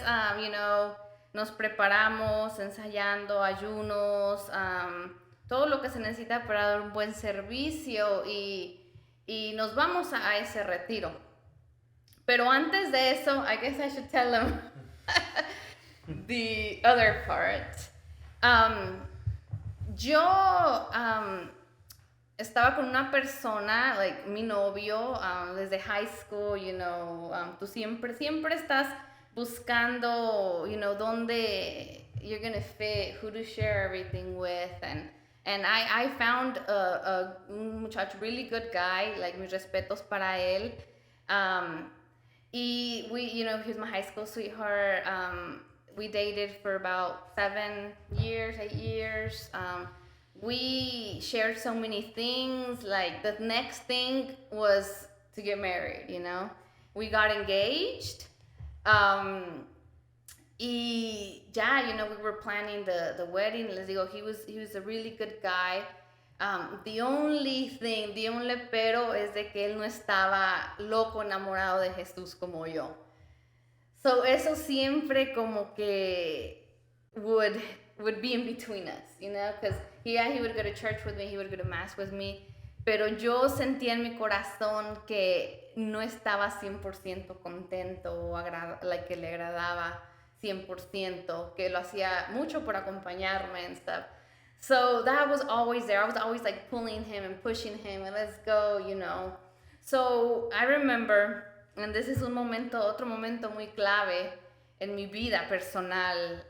nos preparamos ensayando, ayunos, todo lo que se necesita para dar un buen servicio y nos vamos a ese retiro. Pero antes de eso, I guess I should tell them the other part. Yo estaba con una persona, like mi novio, desde high school, tú siempre estás buscando, dónde you're gonna fit, who to share everything with, and I found un muchacho, really good guy, like mis respetos para él, y he was my high school sweetheart. We dated for about 8 years. We shared so many things. Like the next thing was to get married, you know. We got engaged. Y ya, you know, we were planning the wedding. Les digo, he was a really good guy. The only pero es de que él no estaba loco enamorado de Jesús como yo. So eso siempre como que would be in between us, you know, because he would go to church with me, he would go to mass with me, pero yo sentía en mi corazón que no estaba 100% contento o que le agradaba 100%, que lo hacía mucho por acompañarme and stuff. So that was always there. I was always like pulling him and pushing him and let's go, you know. So I remember, and this is otro momento muy clave en mi vida personal.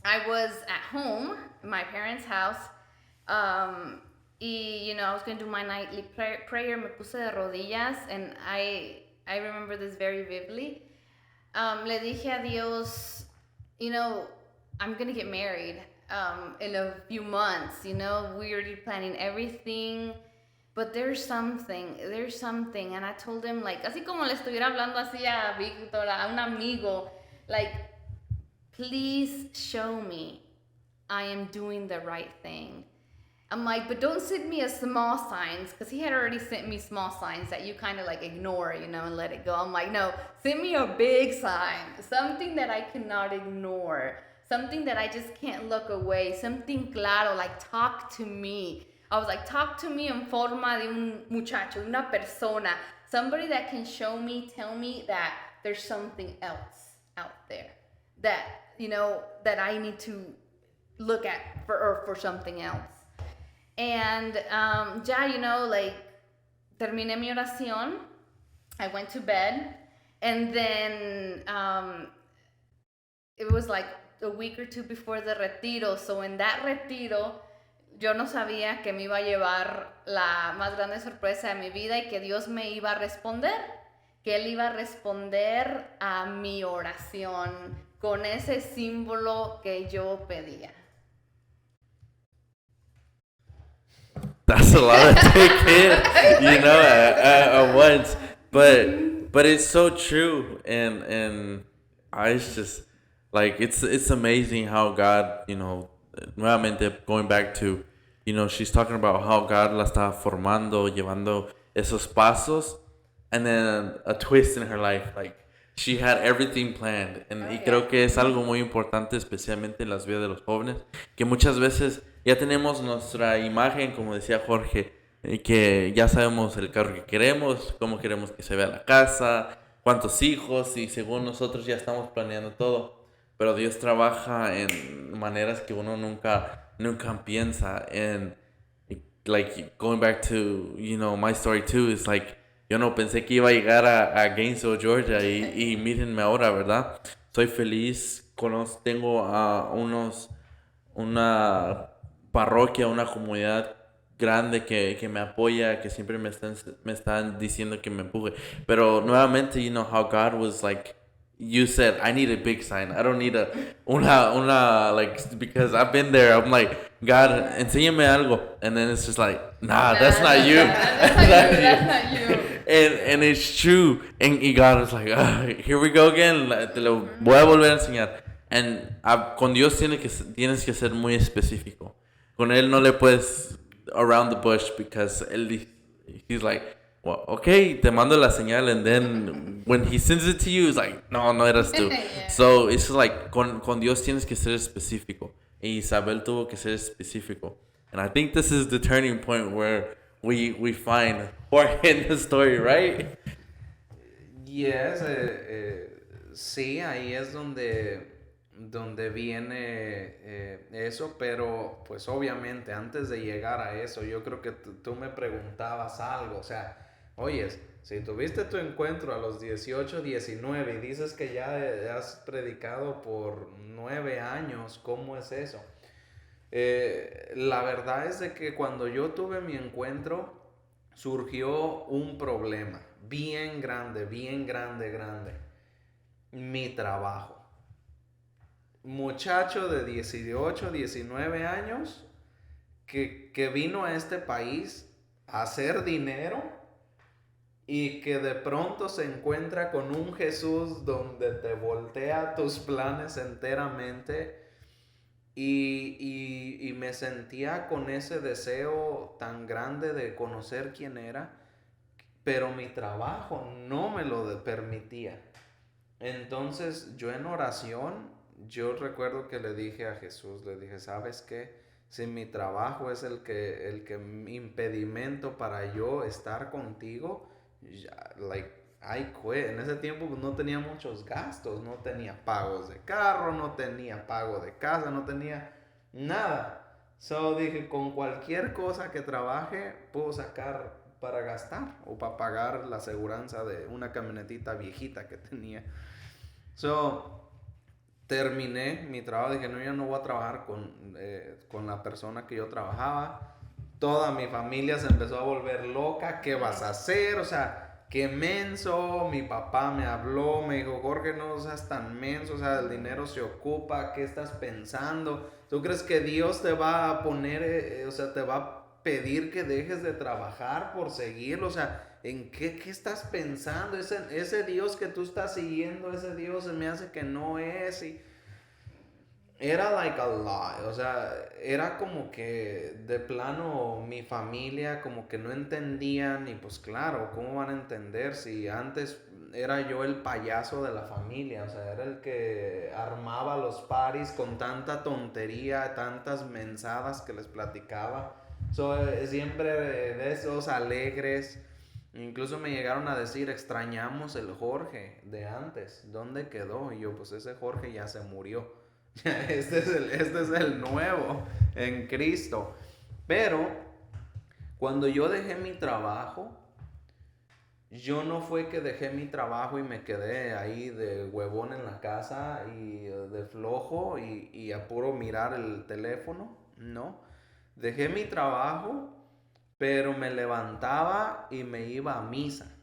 I was at home, my parents' house, y, you know, I was going to do my nightly prayer, me puse de rodillas, and I remember this very vividly. Le dije a Dios, you know, I'm going to get married in a few months, you know, we're already planning everything, but there's something, and I told him, like, así como le estuviera hablando así a Víctor, a un amigo, like, please show me I am doing the right thing. I'm like, but don't send me a small signs, because he had already sent me small signs that you kind of like ignore, you know, and let it go. I'm like, no, send me a big sign, something that I cannot ignore, something that I just can't look away, something claro, like talk to me. I was like, talk to me en forma de un muchacho, una persona, somebody that can show me, tell me that there's something else out there, that, you know, that I need to look at for something else. And ya, you know, like, terminé mi oración, I went to bed, and then it was like a week or two before the retiro. So in that retiro, yo no sabía que me iba a llevar la más grande sorpresa de mi vida y que Dios me iba a responder, que Él iba a responder a mi oración con ese símbolo que yo pedía. That's a lot to take in, you know, at once. But it's so true, and it's just like it's amazing how God, you know, nuevamente going back to, you know, she's talking about how God la estaba formando, llevando esos pasos, and then a twist in her life, like she had everything planned, y creo que es algo muy importante, especialmente en las vidas de los jóvenes, que muchas veces ya tenemos nuestra imagen, como decía Jorge, que ya sabemos el carro que queremos, cómo queremos que se vea la casa, cuántos hijos, y según nosotros ya estamos planeando todo. Pero Dios trabaja en maneras que uno nunca piensa. And like going back to, you know, my story too, is like, yo no pensé que iba a llegar a Gainesville, Georgia, y mírenme ahora, ¿verdad? Soy feliz, tengo una parroquia, una comunidad grande que me apoya, que siempre me están diciendo que me empuje. Pero nuevamente, you know, how God was like, you said, I need a big sign. I don't need una, like, because I've been there. I'm like, God, enséñame algo. And then it's just like, that's not you. That's not you. And it's true. And God is like, here we go again. Te lo voy a volver a enseñar. And con Dios tienes que ser muy específico. Con Él no le puedes around the bush, because he's like, well, okay, te mando la señal, and then when he sends it to you, it's like, no eras tú. Yeah. So it's like, con Dios tienes que ser específico. Y Isabel tuvo que ser específico. And I think this is the turning point where we find Jorge in the story, right? Yes, sí, ahí es donde viene eso, pero pues obviamente antes de llegar a eso, yo creo que tú me preguntabas algo, o sea, oyes, si tuviste tu encuentro a los 18, 19 y dices que ya has predicado por 9 años, ¿cómo es eso? La verdad es de que cuando yo tuve mi encuentro, surgió un problema bien grande, mi trabajo. Muchacho de 18, 19 años que vino a este país a hacer dinero y que de pronto se encuentra con un Jesús donde te voltea tus planes enteramente. Y me sentía con ese deseo tan grande de conocer quién era, pero mi trabajo no me lo permitía. Entonces yo en oración, yo recuerdo que le dije a Jesús, le dije, ¿sabes qué? Si mi trabajo es el que impedimento para yo estar contigo, I quit. En ese tiempo pues, no tenía muchos gastos, no tenía pagos de carro, no tenía pago de casa, no tenía nada. So dije, con cualquier cosa que trabaje, puedo sacar para gastar o para pagar la aseguranza de una camionetita viejita que tenía. So, terminé mi trabajo, dije, no, ya no voy a trabajar con la persona que yo trabajaba. Toda mi familia se empezó a volver loca, ¿qué vas a hacer? O sea, qué menso. Mi papá me habló, me dijo, Jorge, no seas tan menso, o sea, el dinero se ocupa, ¿qué estás pensando? ¿Tú crees que Dios te va a poner, o sea, te va a pedir que dejes de trabajar por seguirlo? O sea, ¿en qué estás pensando? Ese Dios que tú estás siguiendo, ese Dios se me hace que no es. Y era like a lot, o sea, era como que de plano mi familia como que no entendían. Y pues claro, ¿cómo van a entender si antes era yo el payaso de la familia? O sea, era el que armaba los parties con tanta tontería, tantas mensadas que les platicaba. Siempre de esos alegres. Incluso me llegaron a decir, extrañamos el Jorge de antes, ¿dónde quedó? Y yo, pues ese Jorge ya se murió. Este es el nuevo en Cristo. Pero cuando yo dejé mi trabajo, yo no fue que dejé mi trabajo y me quedé ahí de huevón en la casa y de flojo y a puro mirar el teléfono. No, dejé mi trabajo, pero me levantaba y me iba a misa.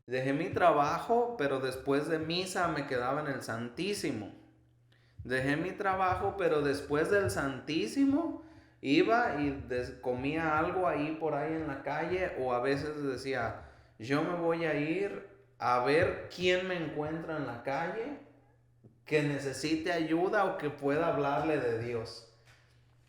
Dejé mi trabajo, pero después de misa me quedaba en el Santísimo. Dejé mi trabajo, pero después del Santísimo iba y comía algo ahí por ahí en la calle, o a veces decía, yo me voy a ir a ver quién me encuentra en la calle que necesite ayuda o que pueda hablarle de Dios.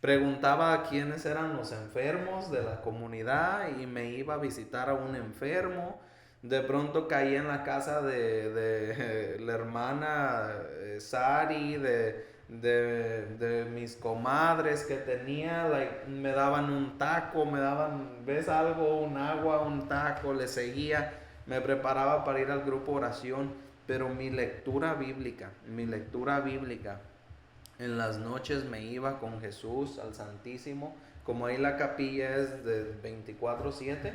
Preguntaba a quiénes eran los enfermos de la comunidad y me iba a visitar a un enfermo. De pronto caí en la casa de la hermana Sari, de mis comadres que tenía, me daban un taco, me daban, ¿ves algo? Un agua, un taco, le seguía, me preparaba para ir al grupo oración. Pero mi lectura bíblica, en las noches me iba con Jesús al Santísimo. Como ahí la capilla es de 24/7,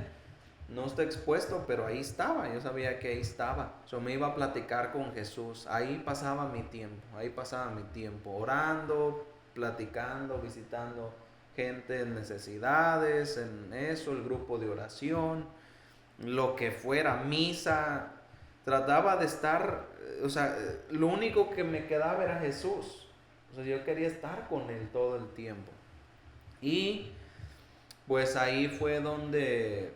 no está expuesto, pero ahí estaba. Yo sabía que ahí estaba. Yo me iba a platicar con Jesús. Ahí pasaba mi tiempo. Orando, platicando, visitando gente en necesidades, en eso, el grupo de oración, lo que fuera, misa. Trataba de estar, o sea, lo único que me quedaba era Jesús. O sea, yo quería estar con Él todo el tiempo. Y pues ahí fue donde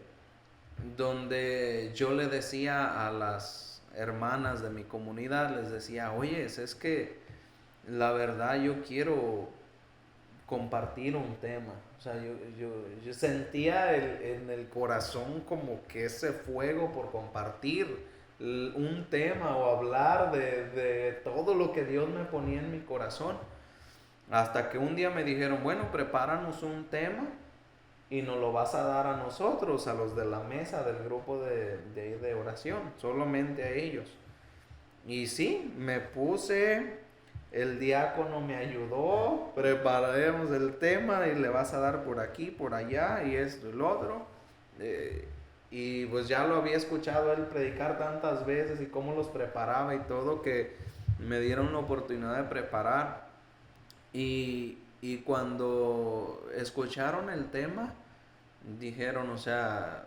yo le decía a las hermanas de mi comunidad, les decía, oye, es que la verdad yo quiero compartir un tema. O sea, yo sentía en el corazón como que ese fuego por compartir un tema o hablar de todo lo que Dios me ponía en mi corazón. Hasta que un día me dijeron, bueno, prepáranos un tema y nos lo vas a dar a nosotros, a los de la mesa del grupo de oración, solamente a ellos. Y sí, me puse, el diácono me ayudó, preparamos el tema y le vas a dar por aquí, por allá y esto y lo otro. Y pues ya lo había escuchado él predicar tantas veces y cómo los preparaba y todo, que me dieron la oportunidad de preparar. Y cuando escucharon el tema, dijeron, o sea,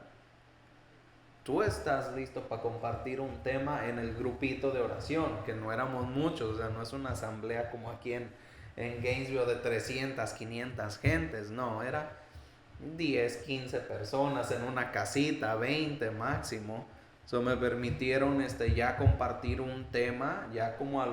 tú estás listo para compartir un tema en el grupito de oración, que no éramos muchos, o sea, no es una asamblea como aquí en Gainesville de 300, 500 gentes, no, era 10, 15 personas en una casita, 20 máximo. So me permitieron ya compartir un tema, ya como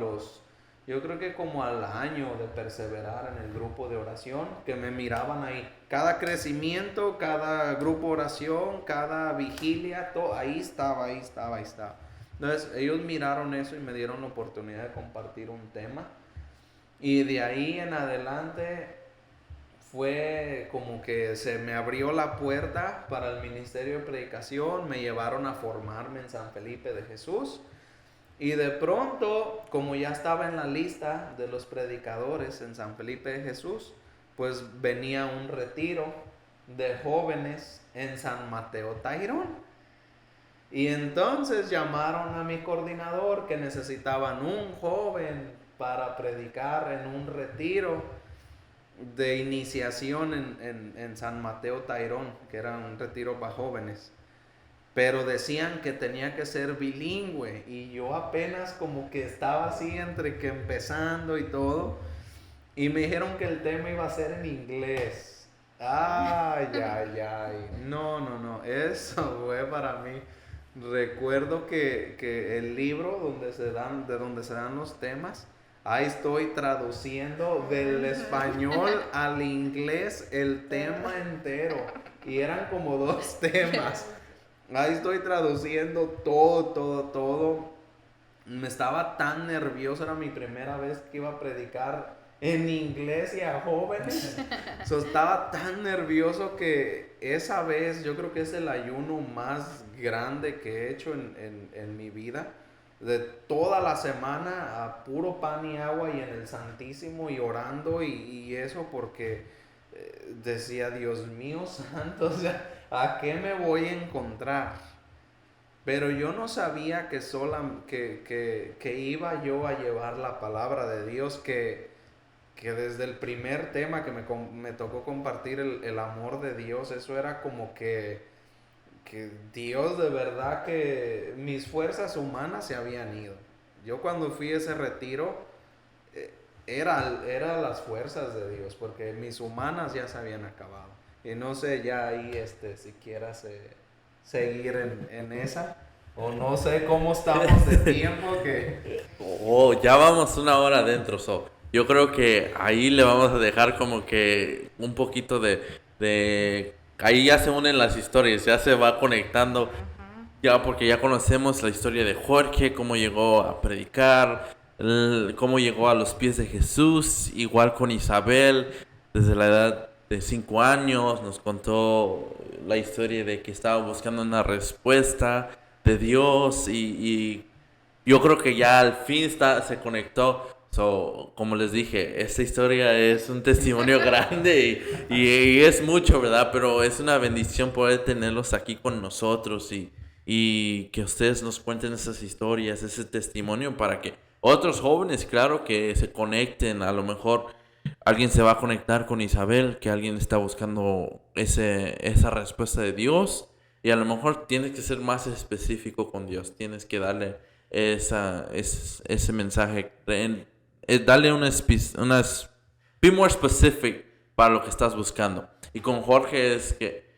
yo creo que como al año de perseverar en el grupo de oración, que me miraban ahí. Cada crecimiento, cada grupo de oración, cada vigilia, todo, ahí estaba. Entonces ellos miraron eso y me dieron la oportunidad de compartir un tema. Y de ahí en adelante fue como que se me abrió la puerta para el ministerio de predicación, me llevaron a formarme en San Felipe de Jesús. Y de pronto, como ya estaba en la lista de los predicadores en San Felipe de Jesús, pues venía un retiro de jóvenes en San Mateo Tairón. Y entonces llamaron a mi coordinador que necesitaban un joven para predicar en un retiro de iniciación en San Mateo Tairón, que era un retiro para jóvenes. Pero decían que tenía que ser bilingüe y yo apenas como que estaba así entre que empezando y todo, y me dijeron que el tema iba a ser en inglés. Ay, no, eso fue para mí. Recuerdo que el libro de donde se dan los temas, ahí estoy traduciendo del español al inglés el tema entero, y eran como 2 temas. Ahí estoy traduciendo todo. Me estaba tan nervioso, era mi primera vez que iba a predicar en inglés y a jóvenes. Estaba tan nervioso que esa vez yo creo que es el ayuno más grande que he hecho en mi vida. De toda la semana a puro pan y agua y en el Santísimo y orando y eso porque decía, Dios mío santo, o sea, ¿a qué me voy a encontrar? Pero yo no sabía que iba yo a llevar la palabra de Dios, que desde el primer tema que me tocó compartir el amor de Dios, eso era como que Dios de verdad, que mis fuerzas humanas se habían ido. Yo cuando fui a ese retiro, era las fuerzas de Dios, porque mis humanas ya se habían acabado. Y no sé ya ahí si quieras seguir en esa, o no sé cómo estamos de tiempo que... Ya vamos 1 hora adentro, yo creo que ahí le vamos a dejar como que un poquito de ahí ya se unen las historias, ya se va conectando, ya porque ya conocemos la historia de Jorge, cómo llegó a predicar, cómo llegó a los pies de Jesús, igual con Isabel, desde la edad de 5 años, nos contó la historia de que estaba buscando una respuesta de Dios y yo creo que ya al fin se conectó. Como les dije, esta historia es un testimonio grande y es mucho, ¿verdad? Pero es una bendición poder tenerlos aquí con nosotros y que ustedes nos cuenten esas historias, ese testimonio para que otros jóvenes, claro, que se conecten. A lo mejor alguien se va a conectar con Isabel, que alguien está buscando esa respuesta de Dios, y a lo mejor tienes que ser más específico con Dios, tienes que darle ese mensaje, darle be more specific para lo que estás buscando. Y con Jorge es que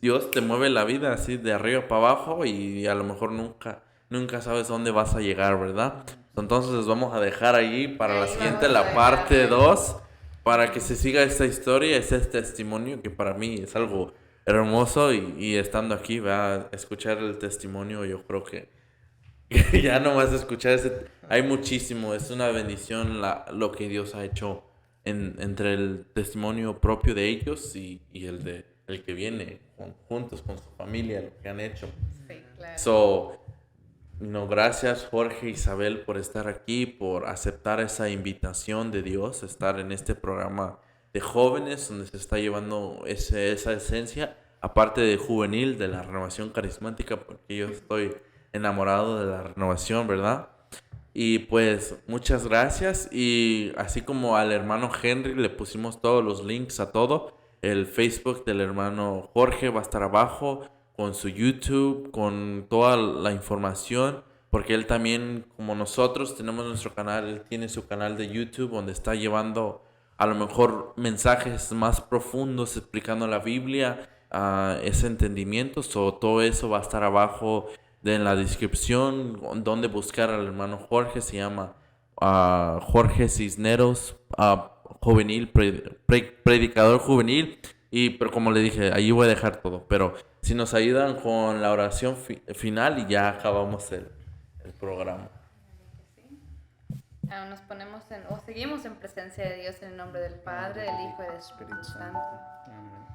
Dios te mueve la vida así de arriba para abajo y a lo mejor nunca sabes dónde vas a llegar, ¿verdad? Entonces les vamos a dejar ahí para la siguiente, la parte 2, para que se siga esta historia, ese testimonio que para mí es algo hermoso y estando aquí, va a escuchar el testimonio, yo creo que ya no vas a escuchar hay muchísimo, es una bendición lo que Dios ha hecho entre el testimonio propio de ellos y el que viene juntos con su familia, lo que han hecho. Sí, claro. Gracias Jorge, Isabel, por estar aquí, por aceptar esa invitación de Dios, estar en este programa de jóvenes donde se está llevando esa esencia, aparte de juvenil, de la renovación carismática, porque yo estoy enamorado de la renovación, ¿verdad? Y pues muchas gracias, y así como al hermano Henry le pusimos todos los links a todo, el Facebook del hermano Jorge va a estar abajo con su YouTube, con toda la información, porque él también, como nosotros, tenemos nuestro canal, él tiene su canal de YouTube donde está llevando a lo mejor mensajes más profundos explicando la Biblia, ese entendimiento. Todo eso va a estar abajo en la descripción, donde buscar al hermano Jorge. Se llama Jorge Cisneros, juvenil, predicador juvenil. Pero como le dije, ahí voy a dejar todo. Pero si nos ayudan con la oración final y ya acabamos el programa. Nos ponemos o seguimos en presencia de Dios en el nombre del Padre, del Hijo y del Espíritu Santo. Amén.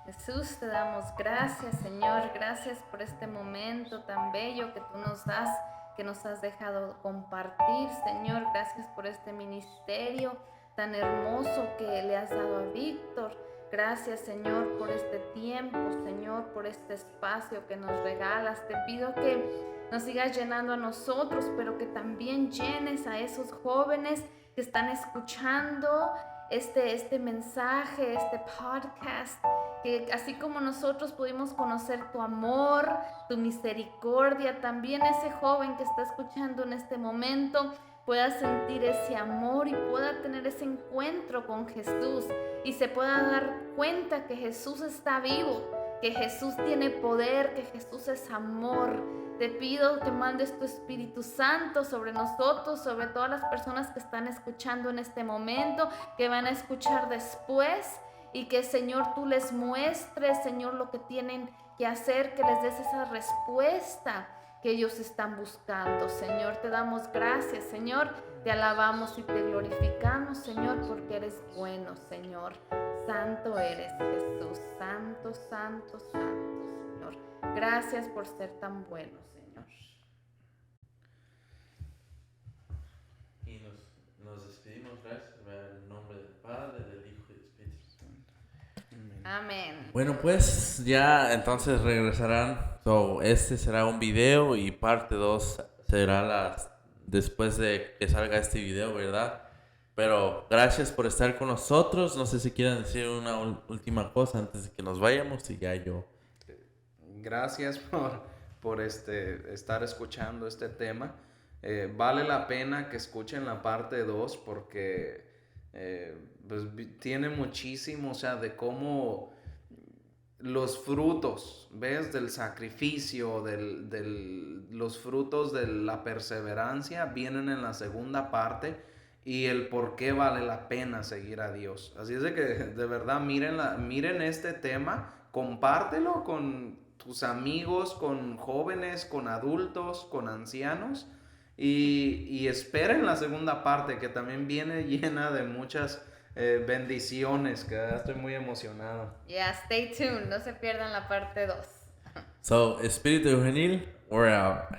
Jesús, te damos gracias, Señor. Gracias por este momento tan bello que tú nos das, que nos has dejado compartir, Señor. Gracias por este ministerio tan hermoso que le has dado a Víctor. Gracias, Señor, por este tiempo, Señor, por este espacio que nos regalas. Te pido que nos sigas llenando a nosotros, pero que también llenes a esos jóvenes que están escuchando este mensaje, este podcast, que así como nosotros pudimos conocer tu amor, tu misericordia, también ese joven que está escuchando en este momento pueda sentir ese amor y pueda tener ese encuentro con Jesús y se pueda dar cuenta que Jesús está vivo, que Jesús tiene poder, que Jesús es amor. Te pido que mandes tu Espíritu Santo sobre nosotros, sobre todas las personas que están escuchando en este momento, que van a escuchar después, y que, Señor, tú les muestres, Señor, lo que tienen que hacer, que les des esa respuesta que ellos están buscando. Señor, te damos gracias, Señor, te alabamos y te glorificamos, Señor, porque eres bueno, Señor. Santo eres, Jesús, santo, santo, santo, Señor. Gracias por ser tan bueno, Señor. Y nos despedimos, gracias, en el nombre del Padre, del Hijo y del Espíritu Santo. Amén. Bueno, pues ya entonces regresarán. Este será un video y parte 2 será después de que salga este video, ¿verdad? Pero gracias por estar con nosotros. No sé si quieren decir una última cosa antes de que nos vayamos y ya yo. Gracias por estar escuchando este tema. Vale la pena que escuchen la parte 2 porque pues, tiene muchísimo, o sea, de cómo los frutos, ¿ves? Del sacrificio, los frutos de la perseverancia vienen en la segunda parte y el por qué vale la pena seguir a Dios. Así es de que de verdad miren este tema, compártelo con tus amigos, con jóvenes, con adultos, con ancianos y esperen la segunda parte que también viene llena de muchas bendiciones, que estoy muy emocionado. Stay tuned, no se pierdan la parte 2. So, Espíritu Juvenil, we're out.